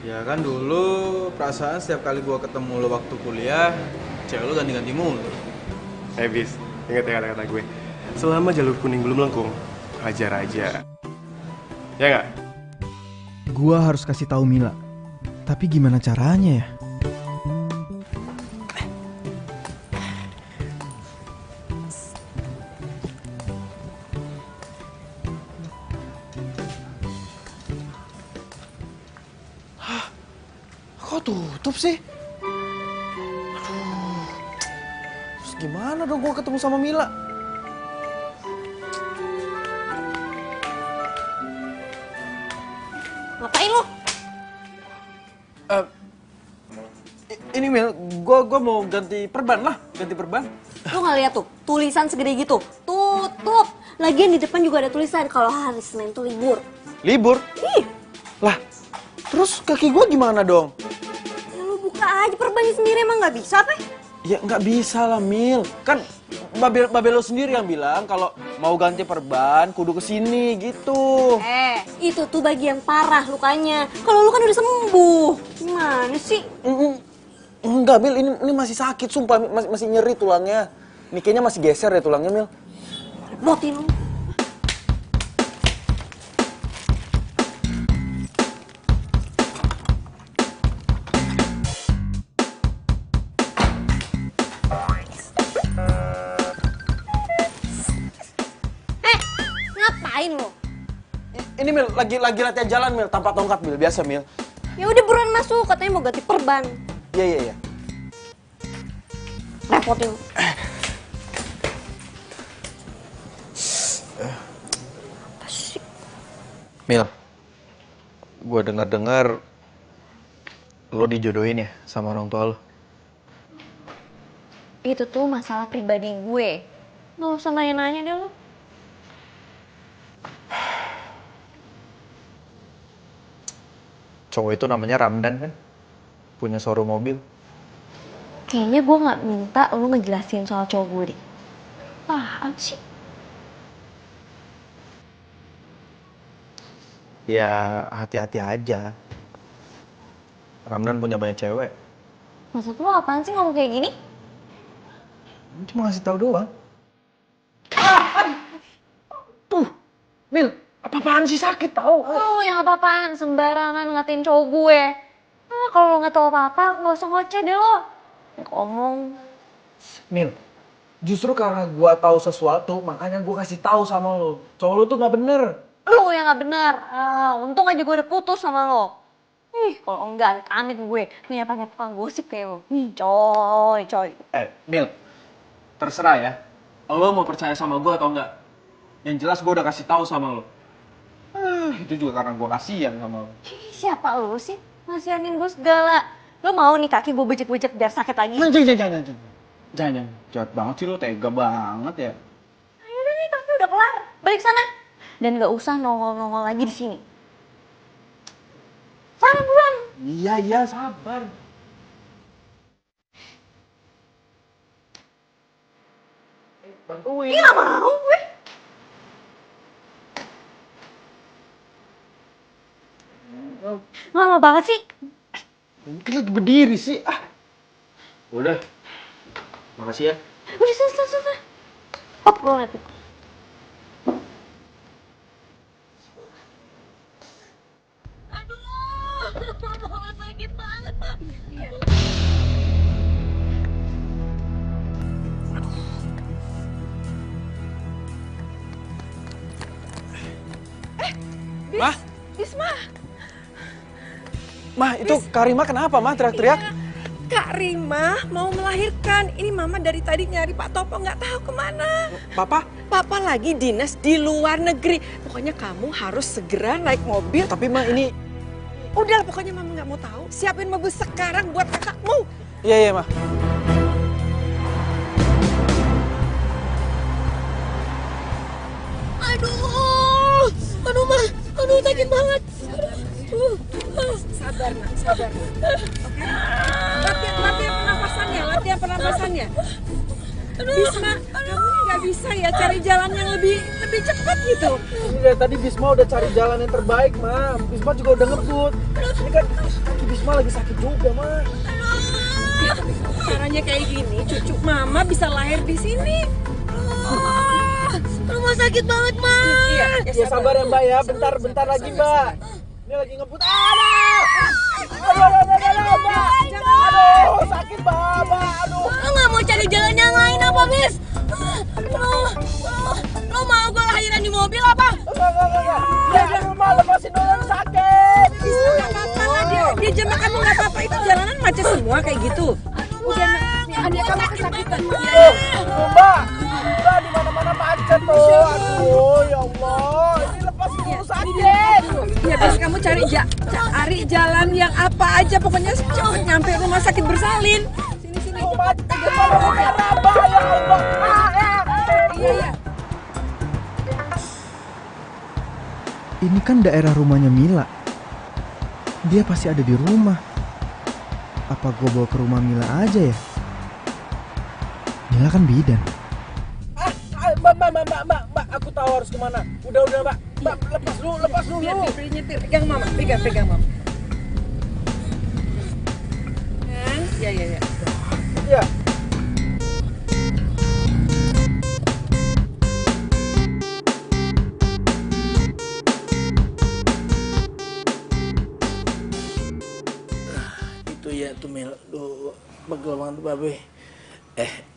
S5: Ya kan dulu perasaan setiap kali gua ketemu lo waktu kuliah, cewek lo ganti-ganti mulu.
S3: Bis, ingat ya kata-kata gue. Selama jalur kuning belum lengkung, hajar aja. Ya nggak?
S10: Gua harus kasih tahu Mila. Tapi gimana caranya ya?
S5: Kok tutup sih? Aduh. Terus gimana dong gua ketemu sama Mila?
S8: Ngapain lo?
S5: Ini Mil, gua mau ganti perban lah, ganti perban.
S4: Lu nggak lihat tuh tulisan segede gitu? Tutup. Lagian di depan juga ada tulisan kalau hari Senin tuh libur.
S5: Libur?
S4: Ih,
S5: Lah, terus kaki gua gimana dong?
S4: ya lu buka aja perbannya sendiri, emang nggak bisa apa?
S5: Ya nggak bisa lah Mil, kan Babe lo sendiri yang bilang kalau mau ganti perban kudu kesini gitu.
S4: Itu tuh bagian parah lukanya. Kalau lu kan udah sembuh. Gimana sih?
S5: Enggak Mil, ini masih sakit sumpah, masih nyeri tulangnya. Ini kayaknya masih geser ya tulangnya Mil.
S4: Botin lu. Ngapain lu?
S5: Ini Mil, lagi latihan jalan Mil, tanpa tongkat Mil, biasa Mil.
S4: Ya udah buruan masuk, katanya mau ganti perban.
S5: Iya.
S4: Repotin lu. Apa sih?
S5: Mil, gua dengar lo dijodohin ya sama orang tua lo.
S4: Itu tuh masalah pribadi gue. Nggak usah nanya-nanya deh lu.
S5: Cowok itu namanya Ramdan kan? Punya showroom mobil.
S4: Kayaknya gue nggak minta lu ngejelasin soal cowok gue deh. Apaan sih?
S5: Ya hati-hati aja. Ramdan punya banyak cewek.
S4: Maksud lu apaan sih ngomong kayak gini?
S5: Cuma ngasih tahu doang. Tuh, Mil, apa-apaan sih sakit tau?
S4: Oh, yang apa-apaan sembarangan ngatain cowok gue. Kalau lo nggak tahu apa-apa, nggak usah ngoceh deh lo. Ngomong.
S5: Mil, justru karena gua tahu sesuatu, makanya gua kasih tahu sama lo. Cowok lo tuh nggak bener.
S4: Lo yang nggak benar. Untung aja gue udah putus sama lo. Kalau enggak, amit gue. Punya pakai tukang gosip kayak lo. Coy.
S5: Mil, terserah ya. Lo mau percaya sama gua atau enggak? Yang jelas gua udah kasih tahu sama lo. Itu juga karena gua kasihan sama lo.
S4: Siapa lo sih? Ngasihanin gue segala. Lo mau nih kaki gue bejek-bejek biar sakit lagi?
S5: Jangan. Jahat banget sih lo, tega banget ya.
S4: Ayo nih, kaki udah kelar. Balik sana. Dan gak usah nongol-nongol lagi di sini. Sana buruan.
S5: Iya, sabar. Bantuin.
S4: Ih, gak mau gue. Lama banget sih.
S5: Mungkin lagi berdiri sih. Udah. Makasih ya.
S4: Udah selesai. Hop, gue ngeliat itu. Aduh, sakit banget.
S5: Mah?
S7: Bisma.
S5: Mah, itu Kak Rima kenapa, Mah? Teriak-teriak?
S7: Kak Rima mau melahirkan. Ini Mama dari tadi nyari Pak Topo nggak tahu kemana.
S5: Papa?
S7: Papa lagi dinas di luar negeri. Pokoknya kamu harus segera naik mobil.
S5: Tapi Mah ini...
S7: Udah, pokoknya Mama nggak mau tahu. Siapin mobil sekarang buat kakakmu.
S5: Iya, Mah.
S4: Aduh, Mah. Aduh, sakit banget.
S7: Sabar, nak. Sabar. Oke? Latihan pernapasannya. Bisma, kamu ini nggak bisa ya cari jalan yang lebih cepat gitu.
S5: Ini dari tadi Bisma udah cari jalan yang terbaik, Mah. Bisma juga udah ngebut. Ini kan kaki Bisma lagi sakit juga, Mah.
S7: Caranya kayak gini, cucu Mama bisa lahir di sini.
S9: Ma, sakit banget, Ma.
S2: Ya sabar ya Mbak ya, bentar lagi Mbak. Ini lagi ngebut. Aduh, sakit Mbak, aduh.
S9: Lo nggak mau cari jalan yang lain apa, Bis? Lo mau gue lahiran di mobil apa?
S2: Enggak. Ya di rumah, lepasin dulu, sakit.
S7: Nggak apa-apa lah, dia jam kamu nggak apa-apa. Itu jalanan macet semua kayak gitu. Udah, adik kamu kesakitan.
S2: Mbak, di mana-mana macet tuh. Aduh, ya Allah. Ini lepasin dulu, sakit.
S7: Ya terus kamu cari jalan yang apa aja. Pokoknya cepet nyampe rumah sakit bersalin. Sini.
S2: Macet, kalau merah, Mbak, ya Allah.
S7: Iya.
S10: Ini kan daerah rumahnya Mila. Dia pasti ada di rumah. Apa gue bawa ke rumah Mila aja ya? Mila kan bidan.
S2: Mbak, aku tahu harus kemana. Udah, Mbak. Mbak, lepas dulu.
S7: Nyetir. Pegang mama. Pegang mama. Kan? Ya.
S2: Iya.
S1: Itu ya tuh Mila, duh, pegel banget tuh Babe.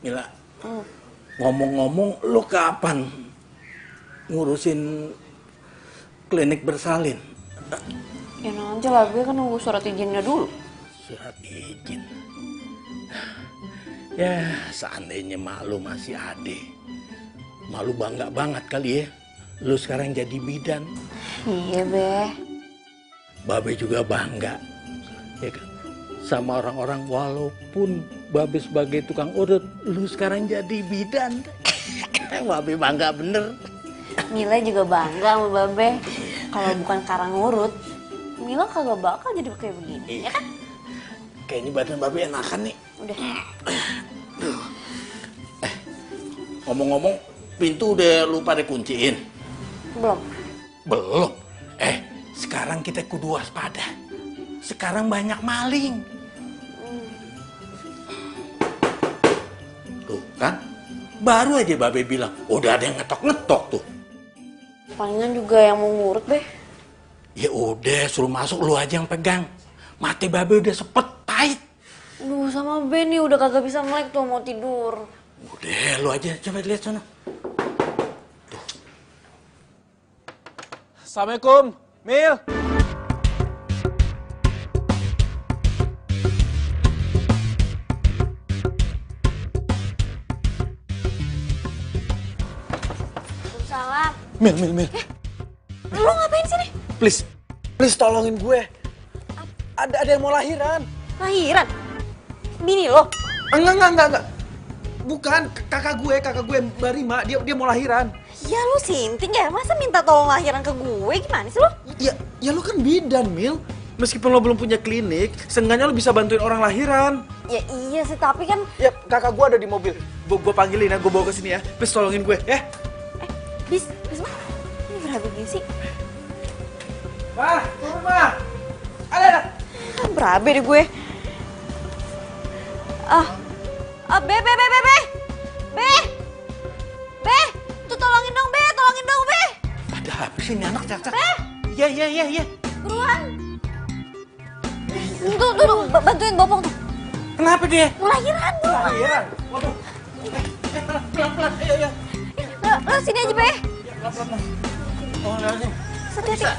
S1: Mila, ngomong-ngomong, lu kapan ngurusin klinik bersalin?
S8: Ya nanti lah, gue kan nunggu surat izinnya dulu.
S1: Surat izin. Ya, seandainya mak lu masih ade, mak lu bangga banget kali ya. Lu sekarang jadi bidan.
S8: Iya, Beh.
S1: Babe juga bangga, ya kan? Sama orang-orang walaupun Babe sebagai tukang urut, lu sekarang jadi bidan. Babe bangga bener.
S8: Mila juga bangga sama Babe. Kalau bukan karang urut, Mila kagak bakal jadi kayak begini, ya kan?
S1: Kayaknya badan Babe enakan nih.
S8: Udah.
S1: Ngomong-ngomong, pintu udah lu pada kunciin? Belum. Sekarang kita kudu waspada. Sekarang banyak maling. Tuh kan, baru aja Babe bilang, udah ada yang ngetok-ngetok tuh.
S8: Palingan juga yang mau ngurut, Beh.
S1: Ya udah, suruh masuk, lu aja yang pegang. Mati Babe udah sepet, pahit.
S8: Duh, sama Ben nih udah kagak bisa melek tuh, mau tidur.
S1: Udah, lu aja, coba lihat sana.
S2: Assalamualaikum, Mil.
S8: Salam.
S2: Mil.
S8: Lu ngapain sini?
S2: Please tolongin gue. Ada yang mau lahiran.
S8: Lahiran? Bini lo?
S2: Enggak. Bukan, kakak gue Mbak Rima, dia mau lahiran.
S8: Ya lu sinting ya, masa minta tolong lahiran ke gue? Gimana sih lo?
S2: Ya lu kan bidan, Mil. Meskipun lo belum punya klinik, seenggaknya lo bisa bantuin orang lahiran.
S8: Ya iya sih, tapi kan...
S2: Ya, kakak gue ada di mobil. Gue panggilin ya, gue bawa ke sini ya. Please tolongin gue, ya.
S8: Bisma, ini berabe gini sih?
S2: Mah, turun mah. Ada.
S8: Berabe deh gue. Be. Tuh tolongin dong, Be.
S1: Ada apa sih ini anak cacat?
S8: Be.
S1: Iya.
S8: Buruan. Tuh, bantuin bopong tuh.
S1: Kenapa dia?
S8: Mau lahiran, buruan.
S2: Lahiran? Waduh. Pelan-pelan, ayo.
S8: Lo sini aja, Be.
S2: Pelan-pelan. Oh, lihat.
S8: Hati-hati.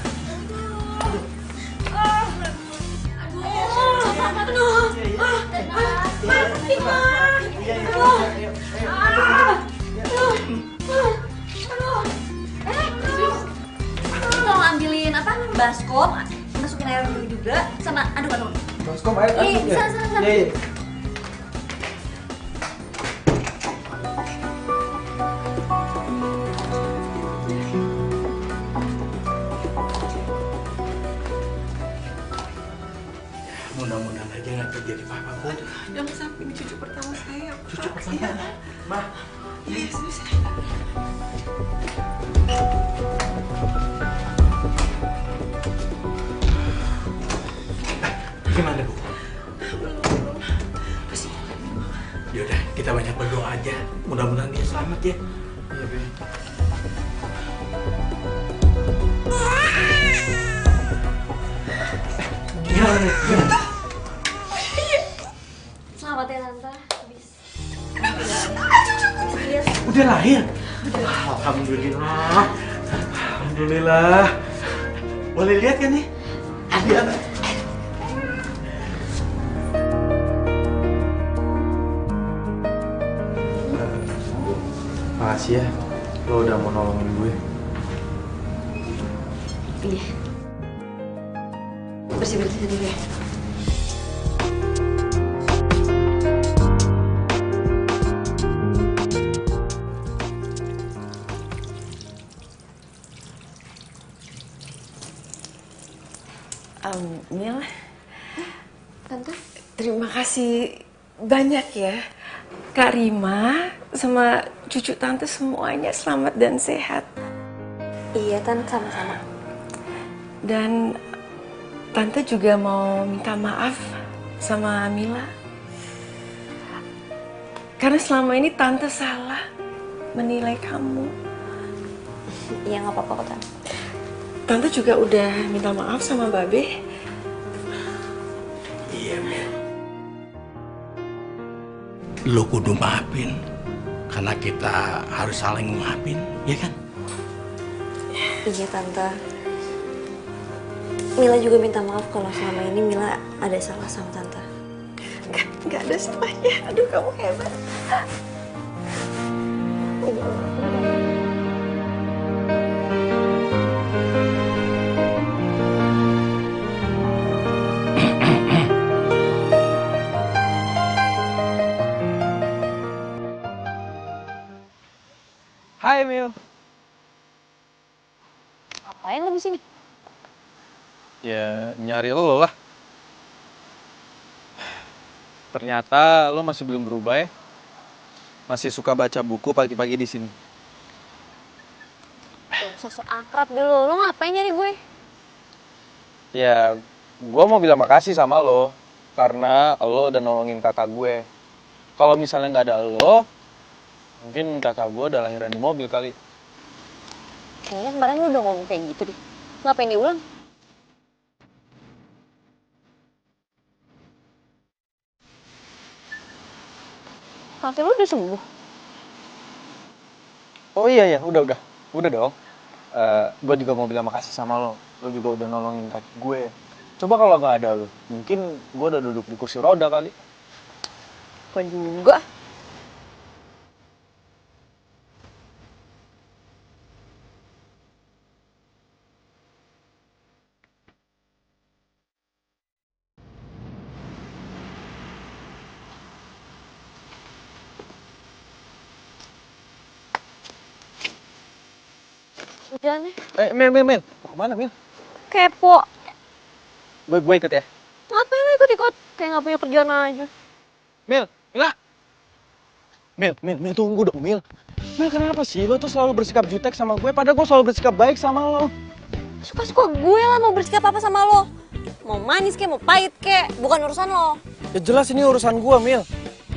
S8: Tolong ambilin baskom, masukin air dulu juga, sama aduk.
S2: Baskom air.
S8: Sana.
S2: Iya.
S1: Mudah-mudahan aja nggak terjadi apa-apa, Bu.
S7: Jangan sampai ini cucu pertama saya.
S1: Cucu pertama. Mah.
S7: Iya, sini.
S1: Gimana, Bu? Yaudah, kita banyak berdoa aja. Mudah-mudahan dia selamat ya. Iya, Bu.
S3: Gimana nih?
S4: Selamat ya Tante. Habis.
S3: Udah lahir? Alhamdulillah. Alhamdulillah. Boleh lihat kan nih? Lihat. Makasih ya, lo udah mau nolongin gue.
S7: Iya. Bersih-bersih dulu ya. Mil,
S4: Tante?
S7: terima kasih banyak ya. Kak Rima sama cucu tante semuanya selamat dan sehat.
S4: Iya Tante, sama-sama.
S7: Dan tante juga mau minta maaf sama Mila. Karena selama ini tante salah menilai kamu.
S4: Iya nggak apa-apa kok Tante.
S7: Tante juga udah minta maaf sama Babe.
S1: Iya, Mil. Lu kudu maafin. Karena kita harus saling maafin, ya kan?
S4: Iya Tante. Mila juga minta maaf kalau selama ini Mila ada salah sama Tante.
S7: Gak ada salahnya. Aduh, kamu hebat.
S5: Hai Mil.
S4: Ngapain lo di sini?
S5: Ya nyari lo lah. Ternyata lo masih belum berubah ya. Masih suka baca buku pagi-pagi di sini.
S4: Sosok akrab dulu. Lo ngapain nyari gue?
S5: Ya, gue mau bilang makasih sama lo karena lo udah nolongin kakak gue. Kalau misalnya nggak ada lo, mungkin kakak gue udah lahiran di mobil kali.
S4: Kayaknya kemarin lo udah ngomong kayak gitu deh. Ngapain diulang? Hati lo udah sembuh?
S5: Oh iya udah dong. Gue juga mau bilang makasih sama lo. Lo juga udah nolongin kaki gue. Coba kalau nggak ada lo, mungkin gue udah duduk di kursi roda kali.
S4: Gue juga. Jalan ya?
S5: Mil. Mau kemana, Mil?
S4: Kepo.
S5: Gue ikut ya.
S4: Ngapain lo ikut-ikut? Kayak nggak punya kerjaan aja.
S5: Mila. Mil, tunggu dong, Mil. Mil, kenapa sih lo tuh selalu bersikap jutek sama gue, padahal gue selalu bersikap baik sama lo.
S4: Suka-suka gue lah mau bersikap apa sama lo. Mau manis kek, mau pahit kek, bukan urusan lo.
S5: Ya jelas ini urusan gue, Mil.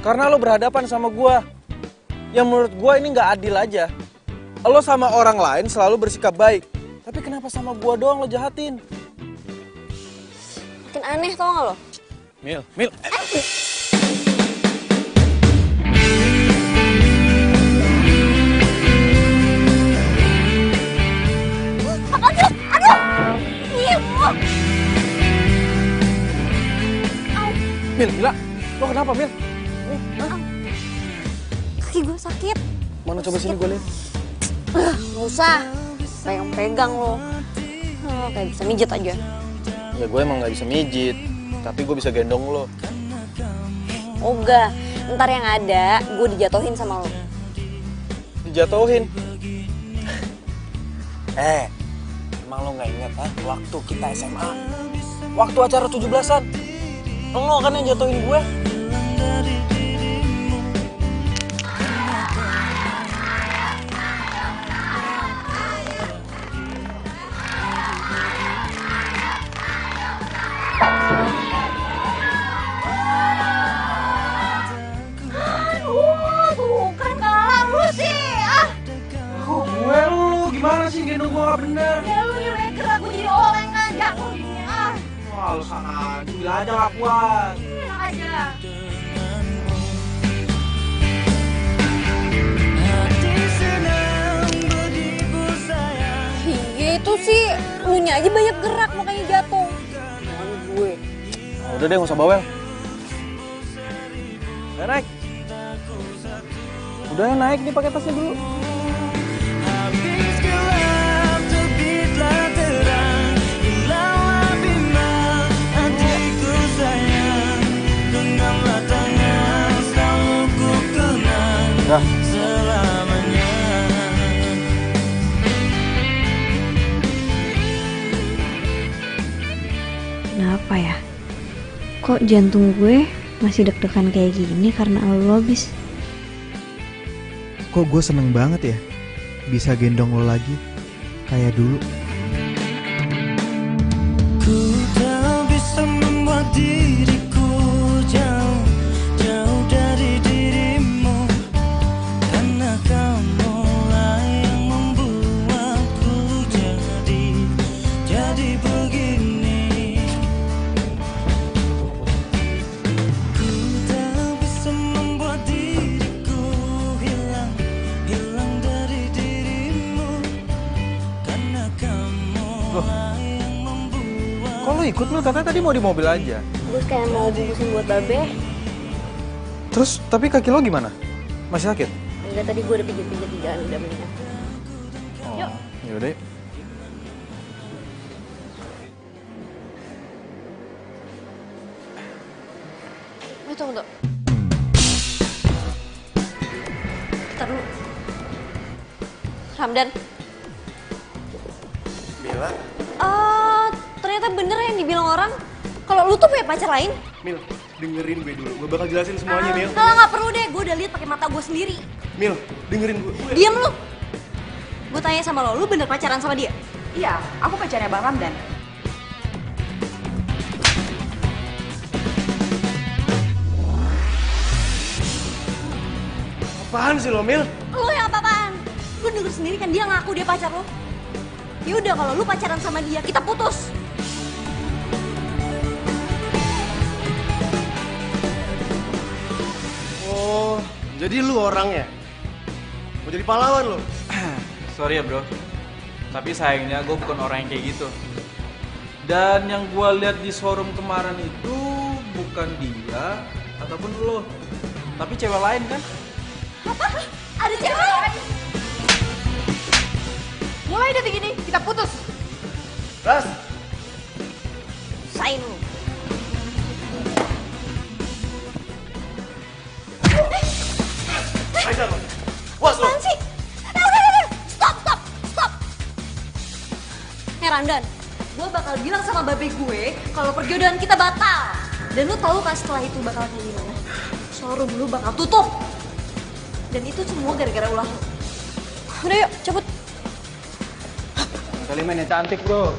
S5: Karena lo berhadapan sama gue. Yang menurut gue ini nggak adil aja. Lo sama orang lain selalu bersikap baik. Tapi kenapa sama gue doang lo jahatin?
S4: Makin aneh tau gak lo?
S5: Mil.
S4: Aduh! Ih,
S5: Mil, Mila, lo kenapa, Mil?
S4: kaki gue sakit.
S5: Mana coba sini gue lihat.
S4: Gak usah, pegang-pegang lo. Kayak bisa mijet aja.
S5: Ya gue emang gak bisa mijit, tapi gue bisa gendong lo.
S4: Oga, ntar yang ada gue dijatuhin sama lo.
S5: Dijatuhin? Emang lo gak inget waktu kita SMA? Waktu acara 17-an? Lo kan yang jatuhin gue.
S3: Gimana sih gendong gue gak bener?
S4: Ya lu nyureker aku jadi oleng kan, jatuh.
S5: alasan aja, bilang aja gak puas.
S8: Enak aja. Iya itu sih, lu nya aja banyak gerak makanya jatuh. Jangan gue.
S5: Nah, udah deh, gak usah bawel. Udah naik. Udah naik nih pakai tasnya dulu. Udah.
S4: Kenapa ya? Kok jantung gue masih deg-degan kayak gini karena lo bis?
S10: Kok gue seneng banget ya bisa gendong lo lagi kayak dulu.
S11: Ku tak bisa membuat diriku jauh dari dirimu, karena kamu lah yang membuatku jadi begini. Ku tak bisa membuat diriku hilang dari dirimu, karena kamu lah yang membuat.
S5: Kok lu ikut? Lu katanya tadi mau di mobil aja.
S4: Gue kayak mau bungkusin buat Babe.
S5: Terus, tapi kaki lo gimana? Masih sakit?
S4: Enggak, tadi gue udah pijit-pijit di jalan, udah mendingan. Yuk.
S5: Yaudah.
S4: Tunggu. Ntar dulu. Ramdan.
S3: Mila?
S4: Ternyata bener yang dibilang orang kalau lu tuh punya pacar lain.
S3: Mil, dengerin gue dulu. Gue bakal jelasin semuanya, Mil.
S4: Nggak perlu deh, gue udah lihat pakai mata gue sendiri.
S3: Mil, dengerin gue.
S4: Diam lu. Gue tanya sama lo, lu bener pacaran sama dia?
S7: Iya, aku pacarnya Bang Ramdan.
S3: Apaan sih lo, Mil?
S4: Lu yang apa-apaan? Lu denger sendiri kan dia ngaku dia pacar lo. Yaudah kalau lu pacaran sama dia, kita putus.
S3: Oh, jadi lu orangnya? Mau jadi pahlawan lo?
S5: Sorry ya bro, tapi sayangnya gue bukan orang yang kayak gitu. Dan yang gue lihat di showroom kemarin itu bukan dia ataupun lo, tapi cewek lain kan?
S4: Apa? Ada cewek lain?
S7: Mulai detik ini kita putus.
S3: Ras!
S4: Sain lu.
S3: Ayo, was lo!
S4: Apaan sih? Udah. Stop. Ramdan, gue bakal bilang sama babe gue kalau perjodohan kita batal. Dan lu tahu kan setelah itu bakal kayak gimana? Showroom lu bakal tutup. Dan itu semua gara-gara ulah lu. Udah yuk, cabut.
S5: Kali mainnya cantik bro.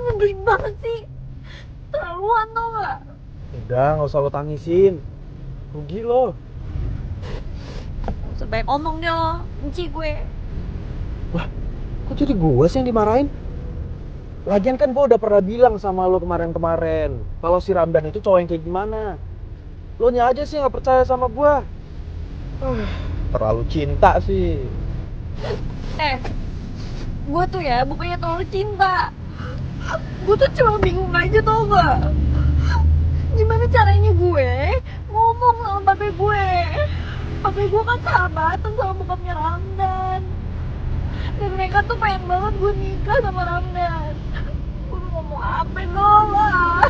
S4: Nyebelin banget sih. Terlaluan tau gak?
S5: Udah, nggak usah lo tangisin. Rugi lo.
S4: Sebaik omong deh lo, benci gue.
S5: Wah, kok jadi gue sih yang dimarahin? Lagian kan gue udah pernah bilang sama lo kemarin-kemarin kalau si Ramdan itu cowok yang kayak gimana. Lo nya aja sih nggak percaya sama gue. Terlalu cinta sih.
S4: Gue tuh ya bukannya terlalu cinta. Gue tuh cuma bingung aja tau gak? Gimana caranya gue ngomong sama babe gue? Babe gue kan sahabatan sama bokapnya Ramdan. Dan mereka tuh pengen banget gue nikah sama Ramdan. Gue ngomong apa dong lah?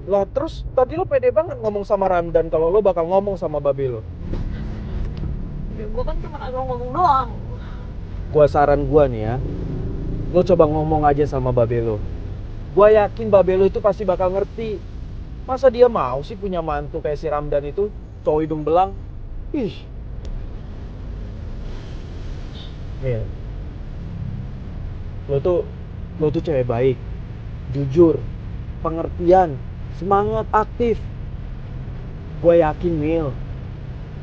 S5: Lah terus tadi lo pede banget ngomong sama Ramdan kalau lo bakal ngomong sama babe lo.
S4: Ya gue kan cuma asal ngomong doang.
S5: Gua saran gua nih ya, lo coba ngomong aja sama babe lo. Gua yakin babe lo itu pasti bakal ngerti. Masa dia mau sih punya mantu kayak si Ramdan itu, cowok hidung belang? Ih.
S3: Mil, lo tuh cewek baik, jujur, pengertian, semangat, aktif. Gue yakin, Mil,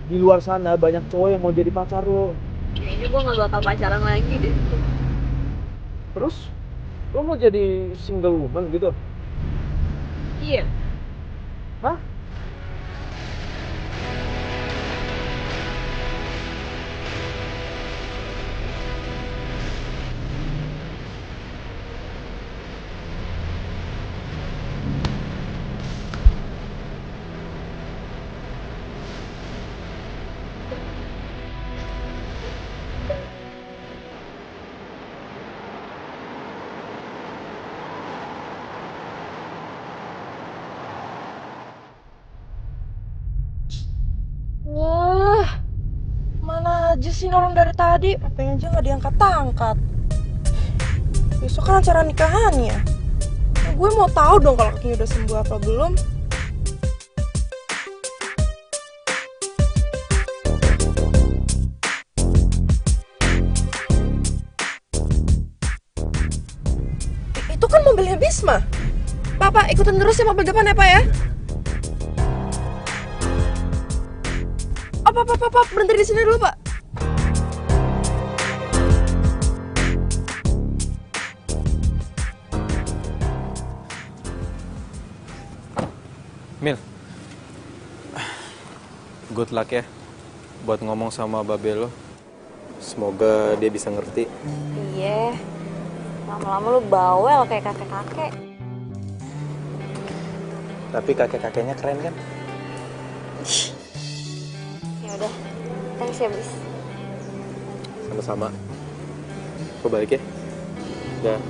S3: di luar sana banyak cowok yang mau jadi pacar lo.
S9: Kayaknya gue gak bakal pacaran lagi deh.
S3: Terus, lo mau jadi single woman gitu?
S9: Iya.
S3: Hah?
S9: Wah, mana aja sih orang dari tadi? Pengen aja gak diangkat-angkat. Besok kan acara nikahannya. Nah, gue mau tahu dong kalau kakinya udah sembuh apa belum. Itu kan mobilnya Bisma. Papa ikutin terus ya mobil depan ya, Pak ya. Pak, berhenti di sini dulu, Pak.
S5: Mil, good luck ya buat ngomong sama babe lo. Semoga dia bisa ngerti.
S8: Iya, lama-lama lu bawel kayak kakek-kakek.
S5: Tapi kakek-kakeknya keren kan?
S8: Ya udah, thanks ya, Bis.
S5: Sama-sama. Gue balik ya. Dah.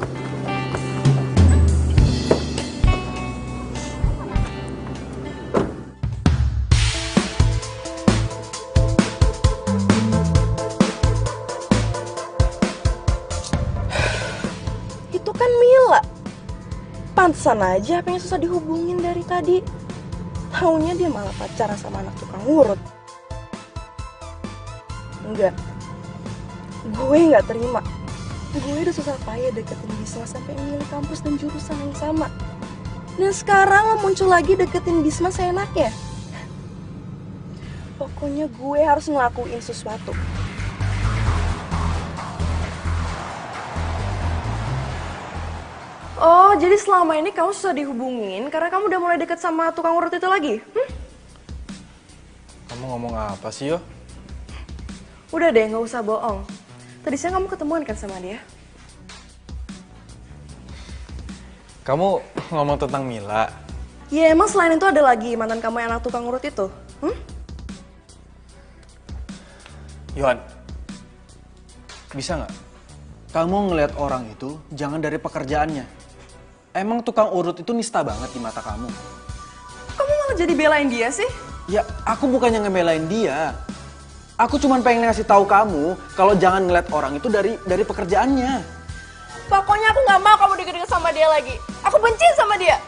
S9: Itu kan Mila. Pantesan aja pengen susah dihubungin dari tadi. Taunya dia malah pacaran sama anak tukang urut. Enggak. Gue nggak terima. Gue udah susah payah deketin Bisma sampai milih kampus dan jurusan yang sama. Dan sekarang lo muncul lagi deketin Bisma seenaknya. Pokoknya gue harus ngelakuin sesuatu. Oh, jadi selama ini kamu susah dihubungin karena kamu udah mulai deket sama tukang urut itu lagi?
S5: Kamu ngomong apa sih, Yo?
S9: Udah deh, nggak usah bohong. Tadi siang kamu ketemuan kan sama dia?
S5: Kamu ngomong tentang Mila.
S9: Ya emang selain itu ada lagi mantan kamu yang anak tukang urut itu?
S3: Yohan, bisa nggak? Kamu ngelihat orang itu jangan dari pekerjaannya. Emang tukang urut itu nista banget di mata kamu.
S9: Kamu malah jadi belain dia sih?
S3: Ya, aku bukannya ngebelain dia. Aku cuma pengen ngasih tahu kamu kalau jangan ngeliat orang itu dari pekerjaannya.
S9: Pokoknya aku nggak mau kamu deket-deket sama dia lagi. Aku benci sama dia.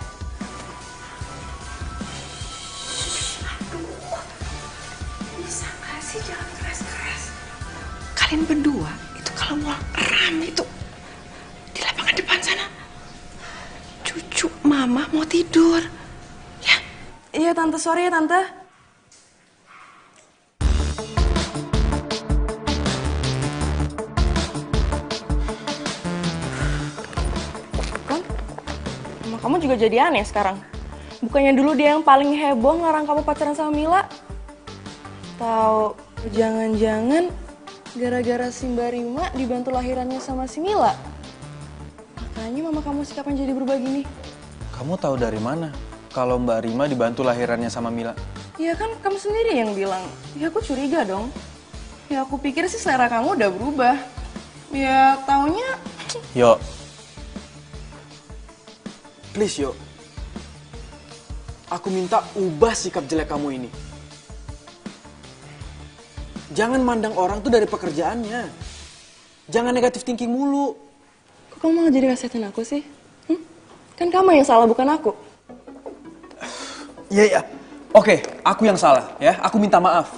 S7: Bisa nggak sih jangan keras-keras? Kalian berdua itu kalau mau rame itu di lapangan depan sana. Cucu mama mau tidur. Ya.
S9: Iya tante, sorry ya tante. Kan, mama kamu juga jadi aneh sekarang. Bukannya dulu dia yang paling heboh ngarang kamu pacaran sama Mila. Tahu, jangan-jangan gara-gara si Mbak Rima dibantu lahirannya sama si Mila. Makanya mama kamu sikapnya jadi berubah gini.
S3: Kamu tahu dari mana kalau Mbak Rima dibantu lahirannya sama Mila?
S9: Ya kan kamu sendiri yang bilang. Ya aku curiga dong. Ya aku pikir sih selera kamu udah berubah. Ya taunya...
S3: Yo. Please, Yo. Aku minta ubah sikap jelek kamu ini. Jangan mandang orang tuh dari pekerjaannya. Jangan negatif thinking mulu.
S9: Kok kamu malah jadi nasihatin aku sih? Kan kamu yang salah, bukan aku.
S3: Iya. Oke, aku yang salah ya. Aku minta maaf.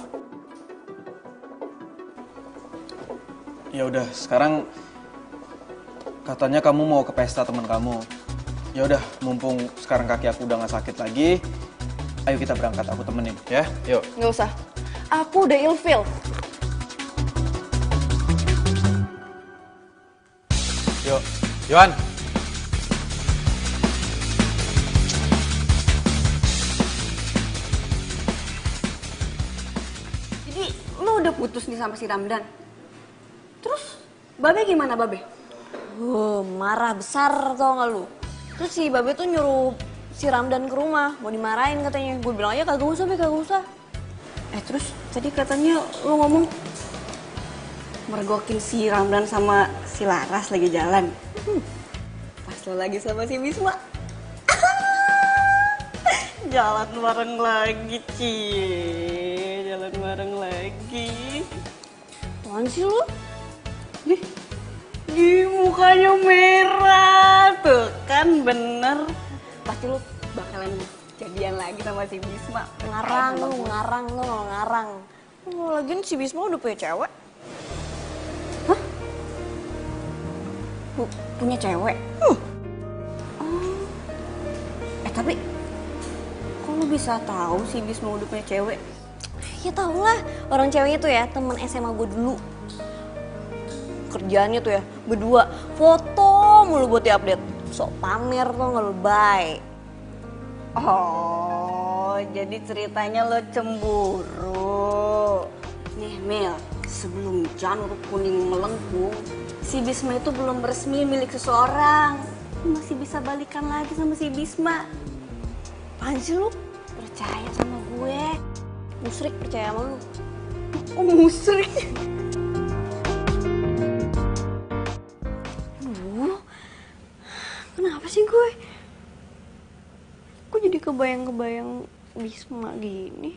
S5: Ya udah, sekarang katanya kamu mau ke pesta teman kamu. Ya udah, mumpung sekarang kaki aku udah nggak sakit lagi, ayo kita berangkat, aku temenin ya. Yuk.
S9: Nggak usah. Aku udah ilfil.
S5: Yuk, Yohan.
S12: Jadi lo udah putus nih sama si Ramdan? Terus Babe gimana Babe?
S4: Marah besar tau gak lu. Terus si Babe tuh nyuruh si Ramdan ke rumah, mau dimarahin katanya. Gue bilang aja kagak usah, Be, kagak usah.
S12: Terus tadi katanya lo ngomong mergokin si Ramdan sama si Laras lagi jalan. Pas lo lagi sama si Bisma. Jalan bareng lagi, Cie. Jalan bareng lagi.
S4: Apaan sih lu?
S12: Di mukanya merah. Tuh kan bener. Pasti lo bakalan jadian lagi sama si Bisma.
S4: Ngarang lu, ngarang lu, ngarang. Lagian si Bisma udah punya cewek.
S12: Hah? Punya cewek? Tapi kok lu bisa tahu si Bisma udah punya cewek?
S4: Ya tau lah, orang ceweknya tuh ya temen SMA gue dulu. Kerjaannya tuh ya berdua foto mulu buat diupdate. Sok pamer tuh nggak lu, bye.
S12: Oh, jadi ceritanya lo cemburu. Nih Mel, sebelum janur kuning melengkung, si Bisma itu belum resmi milik seseorang. Lu masih bisa balikan lagi sama si Bisma.
S4: Apaan sih lu?
S12: Percaya sama gue.
S4: Musrik percaya sama lu.
S12: Oh, musrik.
S4: Kenapa sih gue? Kok jadi kebayang-kebayang Bisma gini?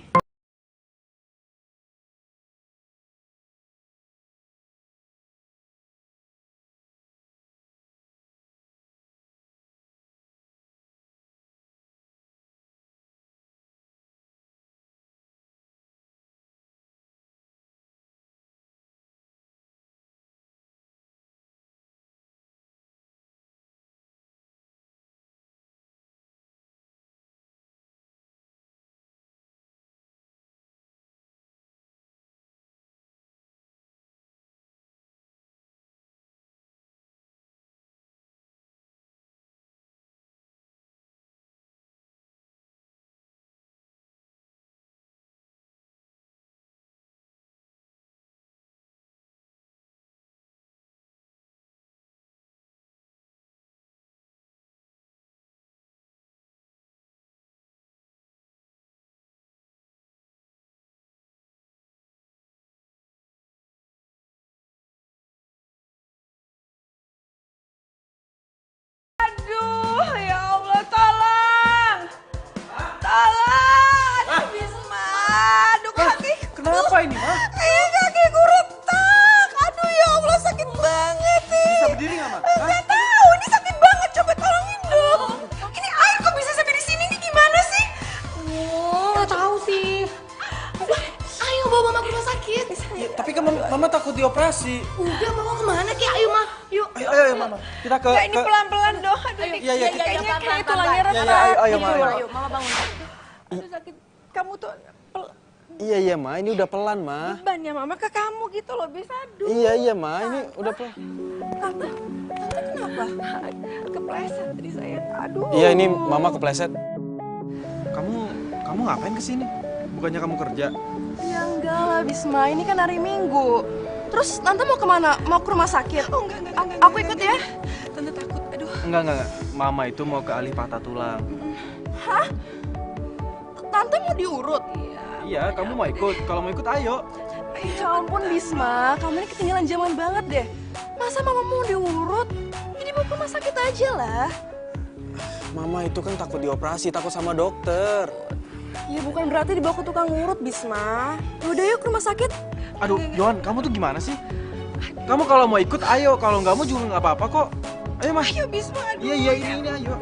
S9: Aduh, ya Allah, tolong! Tolong! Aduh, Bisma! Aduh, kaki!
S5: Kenapa ini, Ma?
S9: Kaki gue retak! Aduh, ya Allah, sakit banget nih!
S5: Bisa berdiri nggak, Ma?
S9: Nggak tahu, ini sakit banget. Coba tolongin dong. Ini air kok bisa sampai di sini nih, gimana sih?
S8: Nggak tahu sih. Ayo bawa mama ke rumah sakit.
S5: Ya, tapi kan mama takut dioperasi.
S8: Udah, mama kemana Ki? Ayo mah, yuk.
S5: Ayo, Mama. Kita ke...
S9: Nggak, ini pelan-pelan dong. Aduh,
S5: Iya,
S9: kayaknya kayak tulangnya retak.
S5: Ayo, Mama.
S8: Ayo, mama bangun.
S9: Aduh, sakit. Kamu tuh
S5: Iya, Ma. Ini udah pelan, Ma.
S9: beban ya mama ke kamu gitu loh, bisa. Aduh.
S5: Iya, Ma. Ini udah pelan.
S9: Tante kenapa? Kepleset tadi saya. Aduh.
S5: Iya, ini Mama kepleset. Kamu ngapain kesini? Bukannya kamu kerja?
S9: Ya enggak lah, Bisma. Ini kan hari Minggu. Terus Tante mau kemana? Mau ke rumah sakit? Oh, enggak. Aku ikut ya. Tante takut. Aduh.
S5: Enggak. Mama itu mau ke ahli patah tulang.
S9: Hah? Tante mau diurut?
S5: Iya, kamu mau ikut? Kalau mau ikut, ayo.
S9: Ya ampun, Bisma. Kamu ini ketinggalan zaman banget deh. Masa mama mau diurut? Ini mau ke rumah sakit aja lah.
S5: Mama itu kan takut dioperasi, takut sama dokter.
S9: Ya bukan berarti dibawa ke tukang urut, Bisma. Udah yuk ke rumah sakit.
S5: Aduh, Yohan, kamu tuh gimana sih? Kamu kalau mau ikut, ayo. Kalau nggak mau juga nggak apa-apa kok. Ayo, Mas.
S9: Ayo, Bisma. Aduh.
S5: Iya, ini, ayo.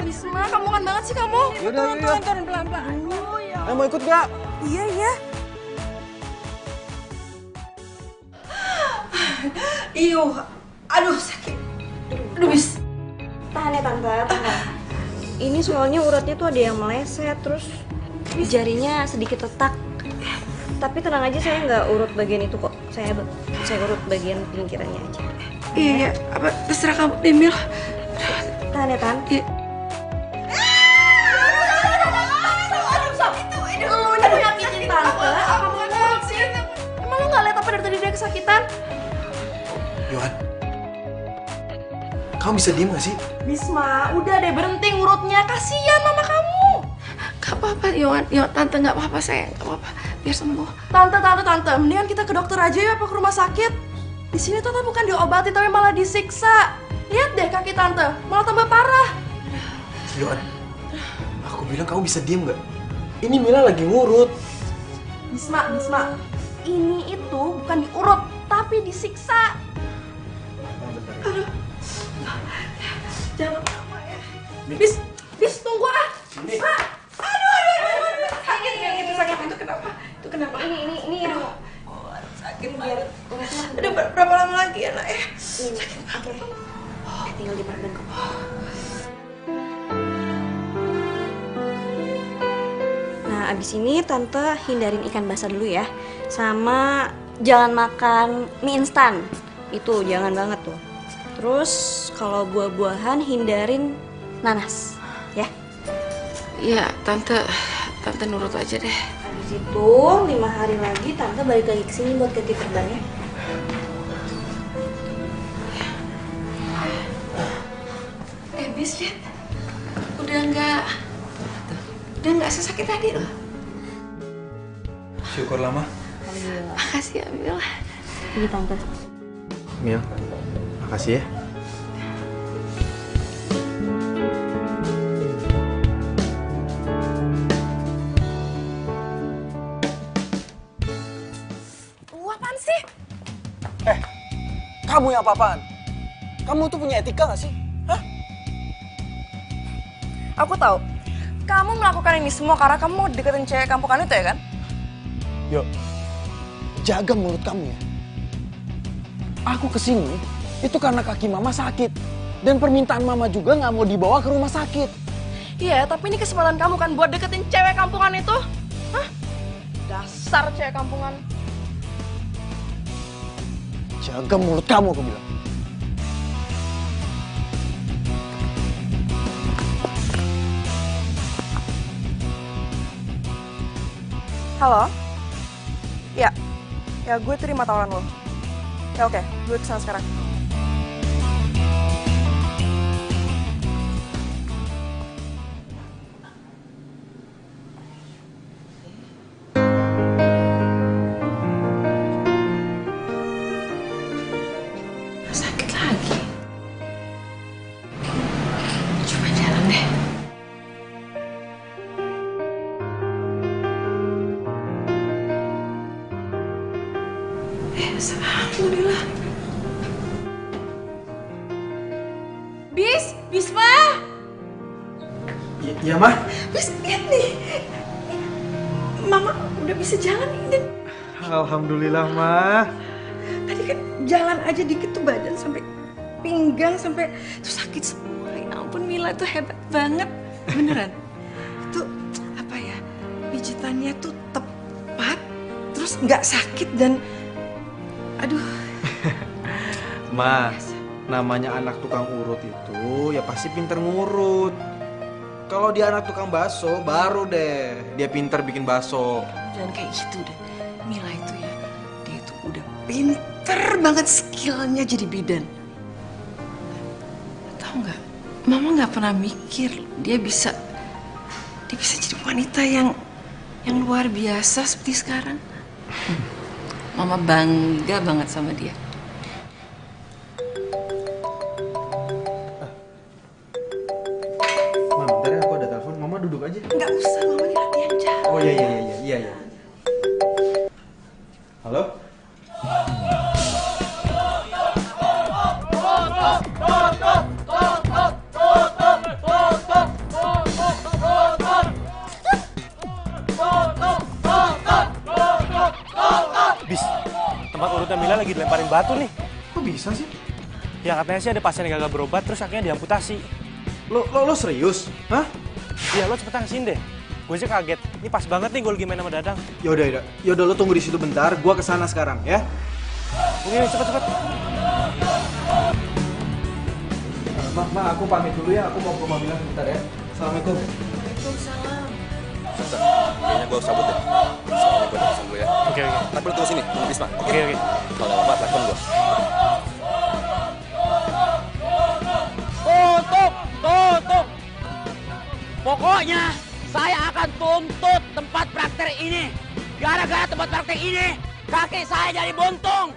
S9: Bisma, kamu kan banget sih kamu.
S5: Yaudah.
S9: Turun pelan-pelan. Aduh, ya.
S5: Ayo, mau ikut nggak?
S9: Iya. Iuh, aduh sakit. Aduh bis.
S12: Tahan ya tante, tahan. Ini soalnya uratnya tuh ada yang meleset, terus jarinya sedikit retak. Tapi tenang aja, saya nggak urut bagian itu kok. Saya urut bagian pinggirannya aja.
S9: Iya, apa terserah kamu deh Mil.
S12: Tahan ya tan.
S9: Iya.
S12: Itu lu yang nyakitin tante. Apa mau ngurut sih?
S9: Emang lu nggak lihat apa dari tadi dia kesakitan?
S6: Yohan, kamu bisa diem gak sih?
S9: Bisma, udah deh berhenti ngurutnya. Kasihan mama kamu.
S7: Gak apa-apa, Yohan. Tante gak apa-apa, sayang. Gak apa-apa. Biar sembuh.
S9: Tante. Mendingan kita ke dokter aja ya, apa ke rumah sakit. Di sini tante bukan diobati, tapi malah disiksa. Lihat deh kaki tante, malah tambah parah.
S6: Yohan, aku bilang kamu bisa diem gak? Ini Mila lagi ngurut.
S9: Bisma. Ini itu bukan diurut, tapi disiksa. Aduh. Jangan apa ya. Bis, tunggu ah. Bisma. Aduh. Sakit itu kenapa? Itu kenapa?
S12: Ini aduh.
S9: Sakit biar. Udah berapa lama lagi ya, Nak?
S12: Sakit banget. Tinggal diperban kok. Nah, abis ini tante hindarin ikan basah dulu ya. Sama jangan makan mie instan. Itu jangan banget tuh. Terus kalau buah-buahan hindarin nanas, ya.
S7: Iya, Tante nurut aja deh.
S12: Habis itu 5 hari lagi tante balik lagi ke sini buat ganti perbannya.
S7: Bis lihat, udah nggak sesakit tadi loh.
S10: Syukurlah, Ma.
S7: Makasih ya, Mil.
S12: Ini tante.
S10: Mil, makasih ya.
S9: Apaan sih?
S2: Kamu yang apa-apaan? Kamu tuh punya etika gak sih? Hah?
S9: Aku tahu. Kamu melakukan ini semua karena kamu mau deketin cewek kampungan itu ya kan?
S2: Yuk, jaga mulut kamu ya. Aku kesini itu karena kaki mama sakit. Dan permintaan mama juga gak mau dibawa ke rumah sakit.
S9: Iya, tapi ini kesempatan kamu kan buat deketin cewek kampungan itu. Hah? Dasar cewek kampungan.
S2: Jaga mulut kamu, aku bilang.
S9: Halo? Ya gue terima tawaran lo. Ya oke, gue kesana sekarang.
S7: Sakit lagi. Coba jalan deh. Alhamdulillah. Bisma!
S10: Iya, Ma.
S7: Bis, lihat nih. Mama udah bisa jalan ini.
S10: Alhamdulillah, Ma.
S7: Tadi kan jalan aja dikit tuh badan sampai pinggang sampai tuh sakit semua. Ya ampun, Mila tuh hebat banget. Beneran. Itu apa ya? Pijitannya tuh tepat, terus nggak sakit dan aduh.
S10: Ma, namanya anak tukang urut itu ya pasti pinter ngurut. Kalau dia anak tukang bakso, baru deh dia pinter bikin bakso.
S7: Jangan kayak gitu deh. Mila itu ya, dia itu udah pinter banget skillnya jadi bidan. Tahu nggak? Mama nggak pernah mikir dia bisa jadi wanita yang luar biasa seperti sekarang. Mama bangga banget sama dia.
S10: Ma, bentar ya, aku ada telepon. Mama duduk aja.
S7: Nggak usah, Mama ini latihan jalan.
S10: Oh iya. Halo?
S2: Bis, tempat urutnya Mila lagi dilemparin batu nih.
S10: Kok bisa sih?
S5: Ya katanya sih ada pasien yang gagal berobat terus akhirnya diamputasi.
S10: Lo serius? Hah?
S5: Iya, lo cepetan kesini deh. Gue sih kaget. Ini pas banget nih gue lagi main sama Dadang.
S10: Yaudah lo tunggu di situ bentar, gua kesana sekarang ya.
S5: Oke, cepet.
S10: Ma, aku pamit dulu ya, aku mau ke rumah Mila sebentar ya. Assalamualaikum.
S9: Waalaikumsalam.
S6: Suster, kayaknya gue harus cabut deh. Soalnya gue udah pesan dulu ya.
S5: Oke.
S6: Tapi lo tunggu sini, tunggu Bisma.
S5: Oke.
S6: Kalau ada apa-apa, telepon gue.
S13: Tutup! Pokoknya saya akan tuntut tempat praktek ini. Gara-gara tempat praktek ini, kaki saya jadi buntung.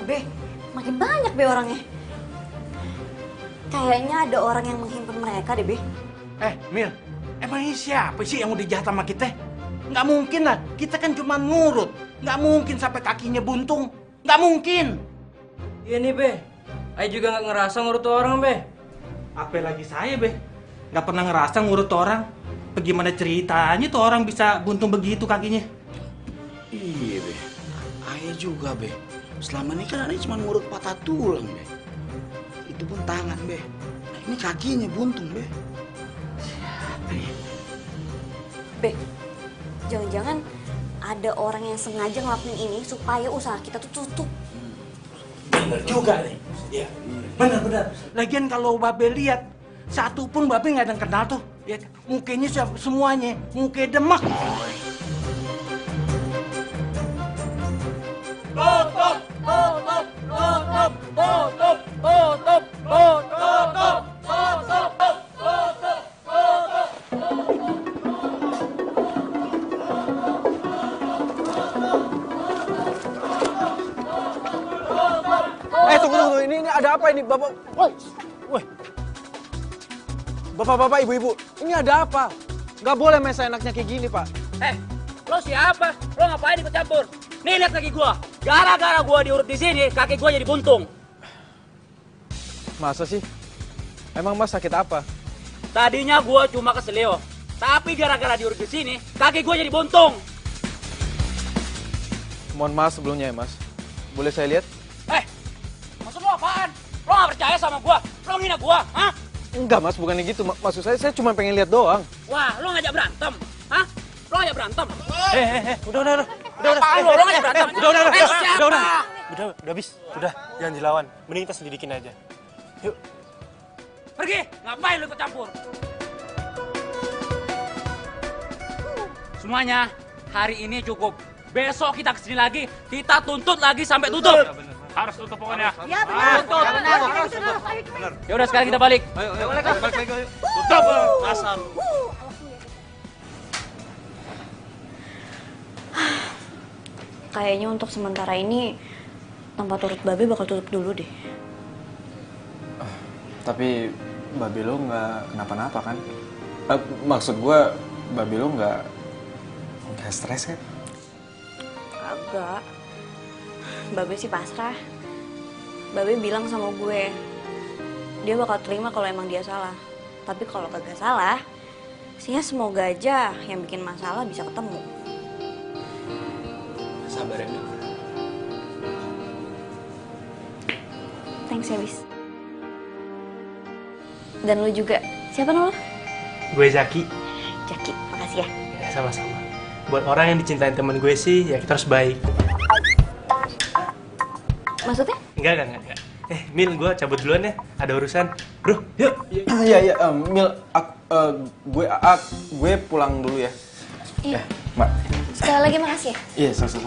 S12: Be, makin banyak Be orangnya. Kayaknya ada orang yang menghimpun mereka deh, Be.
S1: Mil, emang ini siapa sih yang udah jahat sama kita? Nggak mungkin lah, kita kan cuma ngurut. Nggak mungkin sampai kakinya buntung. Nggak mungkin.
S14: Iya nih, Be. Ayo juga nggak ngerasa ngurut orang, Be.
S1: Apa lagi saya, Be? Nggak pernah ngerasa ngurut orang. Bagaimana ceritanya tuh orang bisa buntung begitu kakinya?
S15: Iya, Be. Ayah juga, Be. Selama ini kan Ayah cuma ngurut patah tulang, Be. Itu pun tangan, Be. Nah, ini kakinya buntung, Be.
S12: Be, jangan-jangan ada orang yang sengaja ngelakuin ini supaya usaha kita tuh tutup.
S1: Bener juga nih. Iya. Bener. Lagian kalau Babe lihat, satu pun Babe nggak ada yang kenal tuh. Ya, mukanya semuanya, muka demak.
S2: Tunggu, ini ada apa ini, Bapak? Woi. Bapak-bapak, ibu-ibu, ini ada apa? Nggak boleh main seenaknya kayak gini, Pak.
S13: Lo siapa? Lo ngapain ikut campur? Nih lihat kaki gua. Gara-gara gua diurut di sini, kaki gua jadi buntung.
S2: Masa sih? Emang Mas sakit apa?
S13: Tadinya gua cuma keselio, tapi gara-gara diurut di sini, kaki gua jadi buntung.
S2: Mohon maaf sebelumnya ya, Mas. Boleh saya lihat?
S13: Maksud lo apaan? Lo nggak percaya sama gua? Lo ngina gua, hah?
S2: Enggak, Mas, bukannya gitu. Maksud saya cuma pengen lihat doang.
S13: Wah, lo ngajak berantem, hah? Lo ngajak berantem?
S5: Udah.
S13: Apaan lo ngajak berantem?
S5: Udah, habis. Udah, jangan dilawan. Mending kita selidikin aja. Yuk.
S13: Pergi, ngapain lo ikut campur? Semuanya, hari ini cukup. Besok kita kesini lagi, kita tuntut lagi sampai tutup.
S5: Harus tutup pokoknya.
S13: Ya benar. Benar. Ya udah sekarang kita balik.
S5: Ayo. Balik lagi. Tutup. Asal.
S12: Kayaknya untuk sementara ini tempat urut Babe bakal tutup dulu deh.
S5: Tapi Babe lo nggak kenapa-napa kan? Maksud gue, Babe lo nggak stres kan?
S12: Agak. Babe sih pasrah. Babe bilang sama gue, dia bakal terima kalau emang dia salah. Tapi kalau kagak salah, sih semoga aja yang bikin masalah bisa ketemu.
S15: Sabar ya, Mil.
S12: Thanks ya, Bis. Dan lu juga. Siapa nama lu?
S5: Gue Zaki.
S12: Jaki, makasih ya.
S5: Sama-sama. Buat orang yang dicintain temen gue sih, ya kita harus baik.
S12: Maksudnya?
S5: Enggak. Mil, gue cabut duluan ya. Ada urusan. Bro, yuk.
S2: Iya, Mil, gue pulang dulu ya.
S12: Iya.
S2: Mbak.
S12: Sekali lagi makasih ya.
S2: Iya, sama-sama.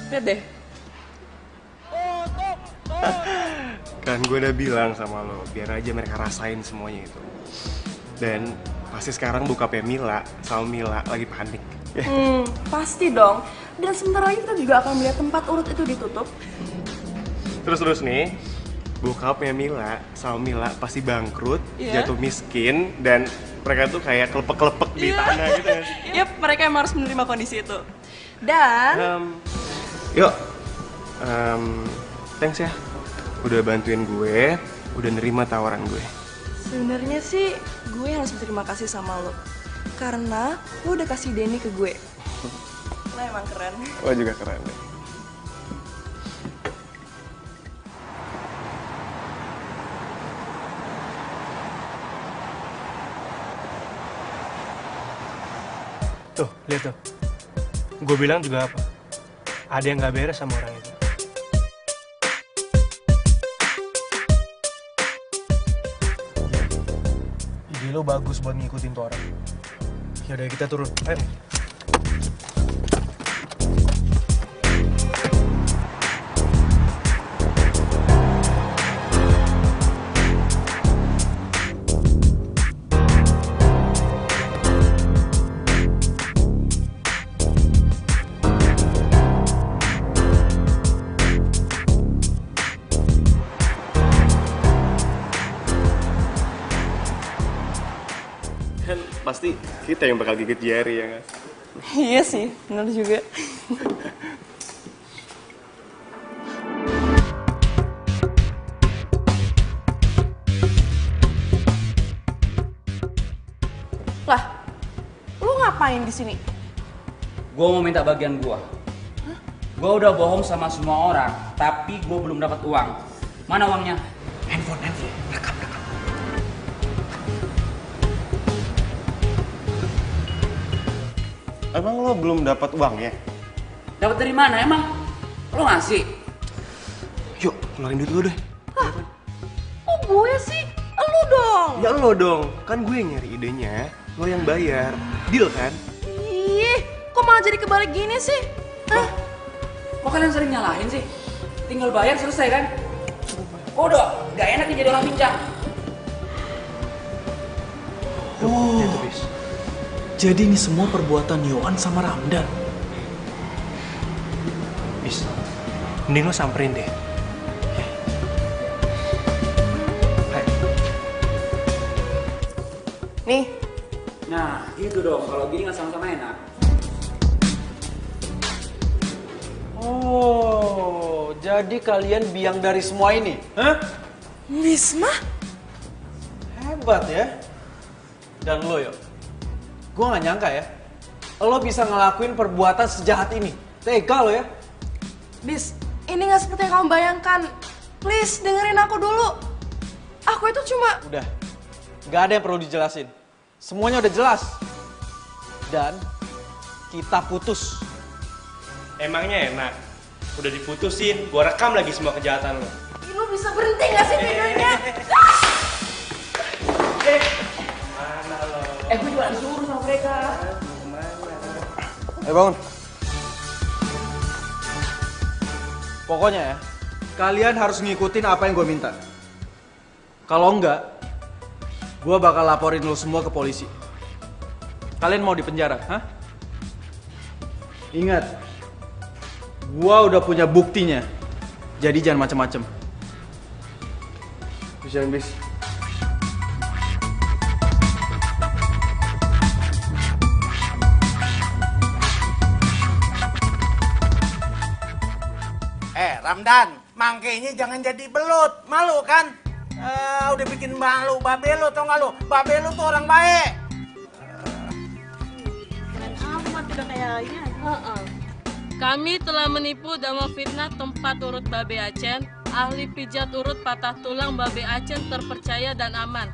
S9: Lihat deh.
S5: Kan gue udah bilang sama lo, biar aja mereka rasain semuanya itu. Dan pasti sekarang bokapnya Mila sama Mila lagi panik.
S9: Pasti dong. Dan sebentar lagi kita juga akan melihat tempat urut itu ditutup.
S5: Terus nih, bokapnya Mila sama Mila pasti bangkrut, jatuh miskin, dan mereka tuh kayak kelepek-kelepek di tanah gitu kan.
S9: Yap, mereka emang harus menerima kondisi itu. Dan
S5: Thanks ya, udah bantuin gue, udah nerima tawaran gue.
S9: sebenarnya sih gue harus berterima kasih sama lo. Karena lo udah kasih Denny ke gue. Lo emang keren.
S5: Lo juga keren deh.
S16: Tuh, lihat tuh. Gue bilang juga apa? Ada yang gak beres sama orang itu. Ide lo bagus buat ngikutin tuh orang. Yaudah, kita turun. Ayo.
S17: Kan pasti kita yang bakal gigit Jerry ya kan?
S9: Iya sih, bener juga. Lah, lu ngapain di sini?
S13: Gue mau minta bagian gue. Gue udah bohong sama semua orang, tapi gue belum dapat uang. Mana uangnya?
S16: Handphone. Rekam.
S17: Emang lo belum dapat uangnya?
S13: Dapat dari mana emang? Lo ngasih?
S16: Yuk, keluarin duit lu deh.
S9: Oh gue sih? Lu dong.
S17: Ya lo dong, kan gue yang nyari idenya, lo yang bayar. Deal kan?
S9: Ih, kok malah jadi kebalik gini sih? Hah?
S13: Kok kalian sering nyalahin sih? Tinggal bayar selesai kan? Kok udah gak enak nih jadi orang pincang?
S16: Oh, jadi ini semua perbuatan Yohan sama Ramdan. Bis, mending lo samperin deh.
S9: Nih.
S13: Nah, gitu dong. Kalau gini nggak sama-sama enak.
S3: Oh, jadi kalian biang dari semua ini? Hah?
S9: Bisma?
S3: Hebat ya. Dan lo, Yo. Gue gak nyangka ya. Lo bisa ngelakuin perbuatan sejahat ini. Tega lo ya.
S9: Bis, ini gak seperti yang kamu bayangkan. Please, dengerin aku dulu. Aku itu cuma...
S3: Udah. Gak ada yang perlu dijelasin. Semuanya udah jelas. Dan kita putus.
S16: Emangnya enak? Udah diputusin, gua rekam lagi semua kejahatan lo.
S9: Lu bisa berhenti gak sih videonya?
S13: Gue juga disuruh sama mereka.
S3: Bangun. Pokoknya ya, kalian harus ngikutin apa yang gue minta. Kalau enggak, gue bakal laporin lo semua ke polisi. Kalian mau dipenjara, hah? Ingat, gue udah punya buktinya. Jadi jangan macem-macem.
S17: Bisa bis.
S1: Ramdan, mangkenya jangan jadi belut. Malu kan? Udah bikin malu babe lu, tau gak lu? Babe lu tuh orang baik.
S4: Amat udah kayaknya.
S18: Kami telah menipu dan memfitnah tempat urut Babe Acen. Ahli pijat urut patah tulang Babe Acen terpercaya dan aman.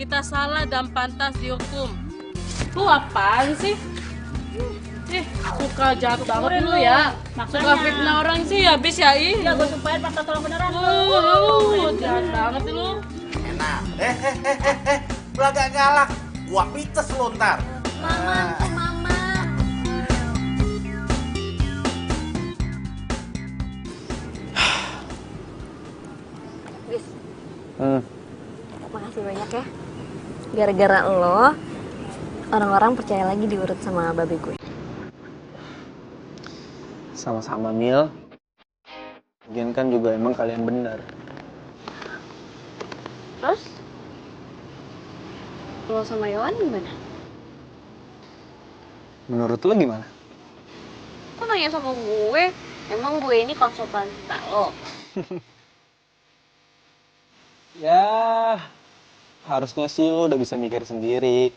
S18: Kita salah dan pantas dihukum. Lu apaan sih? Suka jahat banget lu ya. Suka fitnah orang sih habis ya ih.
S4: Ya gue sumpahin patah tulang beneran.
S18: Jahat banget lu.
S1: Enak. Lu agak galak. Gua pites lu ntar.
S4: Mama. Bis, makasih banyak ya. Gara-gara lo, orang-orang percaya lagi diurut sama babe gue.
S5: Sama-sama, Mil. Lagian kan juga emang kalian benar.
S4: Terus? Lo sama Yohan gimana?
S5: Menurut lo gimana?
S4: Kok nanya sama gue? Emang gue ini konsultan cinta lo?
S5: Ya, harusnya sih lo udah bisa mikir sendiri.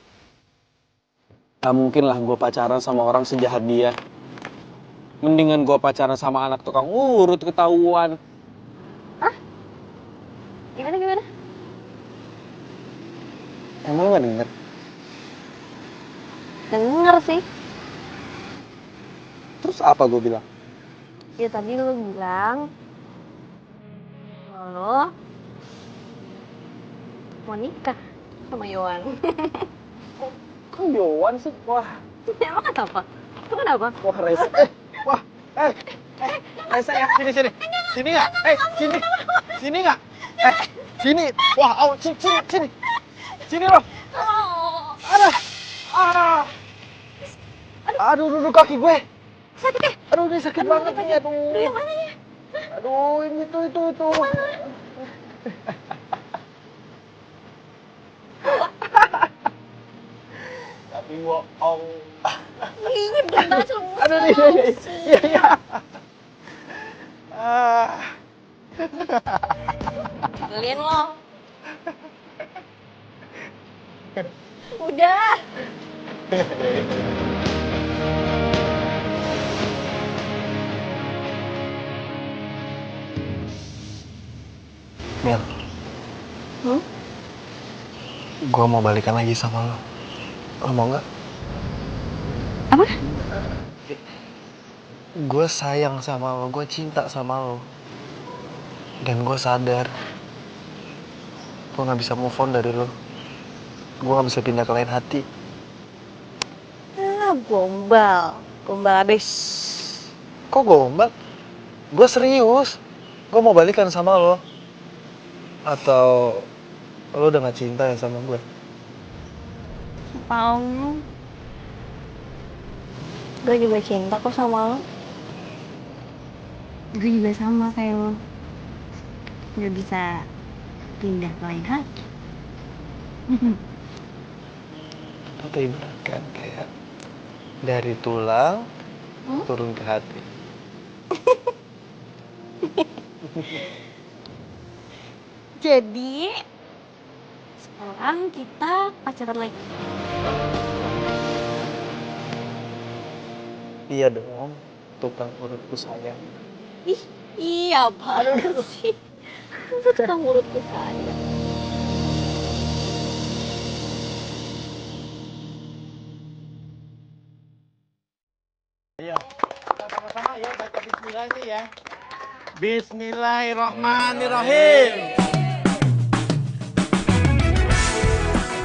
S5: Gak mungkin lah gue pacaran sama orang sejahat dia. Mendingan gue pacaran sama anak tukang urut ketahuan.
S4: Gimana?
S5: Emang lu gak denger?
S4: Denger sih.
S5: Terus apa gue bilang?
S4: Ya tadi lu bilang lo mau nikah sama Yohan.
S5: Kok Yohan sih? Wah.
S4: Emang kenapa? Itu kenapa?
S5: Wah, Reza. Wah, Reza ya, sini. Sini nggak? Sini nggak? Sini. Wah, sini. Sini loh. Aduh, kaki gue.
S4: Sakit ya?
S5: Aduh, ini sakit banget nih. Aduh,
S4: yang mananya?
S5: Aduh, ini tuh.
S4: Mana?
S5: Tapi bohong.
S4: Ini bener semua.
S5: Aduh, iya.
S4: Kalian lo. Udah.
S16: Mil, gue mau balikan lagi sama lo. Lo mau nggak?
S4: Apa?
S16: Gue sayang sama lo, gue cinta sama lo. Dan gue sadar, gue nggak bisa move on dari lo. Gue nggak bisa pindah ke lain hati.
S4: Gombal abis.
S16: Kok gombal? Gue serius. Gue mau balikan sama lo. Atau lo udah gak cinta ya sama gue?
S4: Mau. Gue juga cinta kok sama lo. Gue juga sama kayak lo. Gak bisa pindah ke lain hati.
S16: Tapi bener kan, kayak dari tulang turun ke hati.
S4: Jadi sekarang kita pacaran lagi.
S16: Iya dong, tukang urutku sayang.
S4: Iya baru sih. Tukang urutku sayang.
S1: Ayo, sama-sama ya baca bismillah ini ya. Bismillahirrahmanirrahim.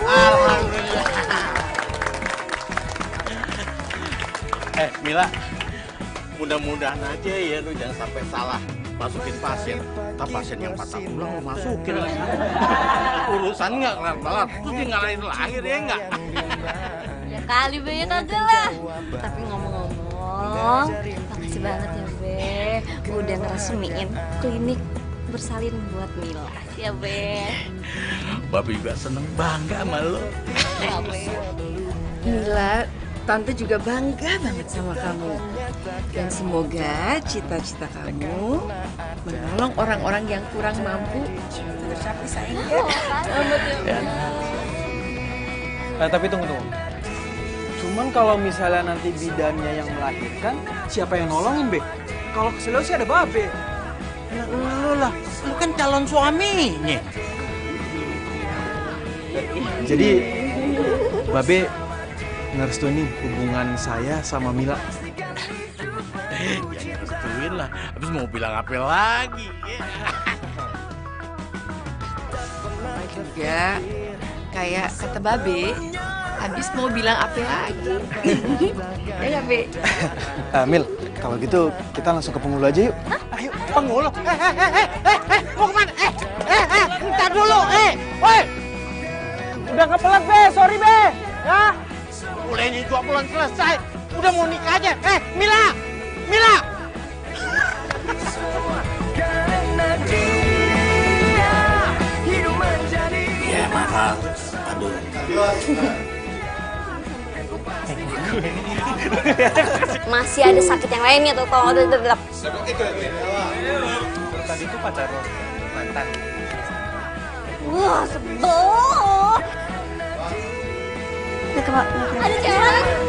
S1: Alhamdulillah. Mila, mudah-mudahan aja ya lu jangan sampai salah masukin pasien. Ntar pasien yang patah tulang lu masukin lagi. Urusan nggak kelar-kelar, terus dia ngalahin lahir ya nggak?
S4: Ya kali Be, ya kagak lah. Tapi ngomong-ngomong, makasih banget ya Be, udah ngeresmiin klinik bersalin buat Mila. Ya Be.
S1: Babi juga seneng bangga sama lo.
S4: Ya Be.
S7: Mila, Tante juga bangga banget sama kamu. Dan semoga cita-cita kamu menolong orang-orang yang kurang mampu tercapai sayang ya.
S5: Tapi tunggu. Cuman kalau misalnya nanti bidannya yang melahirkan, siapa yang nolongin, Be? Kalau keselio sih ada Babe.
S1: Lu kan calon suaminya.
S5: Jadi, Babe ngerestuin hubungan saya sama Mila.
S1: Ya restuin lah, habis mau bilang apa lagi?
S7: Juga kayak kata Babe, habis mau bilang apa lagi? Ya nggak, Be?
S10: Mil, kalau gitu kita langsung ke penghulu aja yuk.
S1: Ayo, penghulu. Mau kemana? Ntar dulu, woi.
S5: Udah kepelat, Be, sorry, Be. Ya.
S1: Kuliahnya juga belum selesai. Udah mau nikah aja. Mila. Ya, mahal. Aduh.
S12: Masih ada sakit yang lainnya tuh kalau udah tetap.
S16: Tadi tuh pacar lo, mantan.
S12: Wah, sebel. ke Pak.
S4: Ada cewek lagi.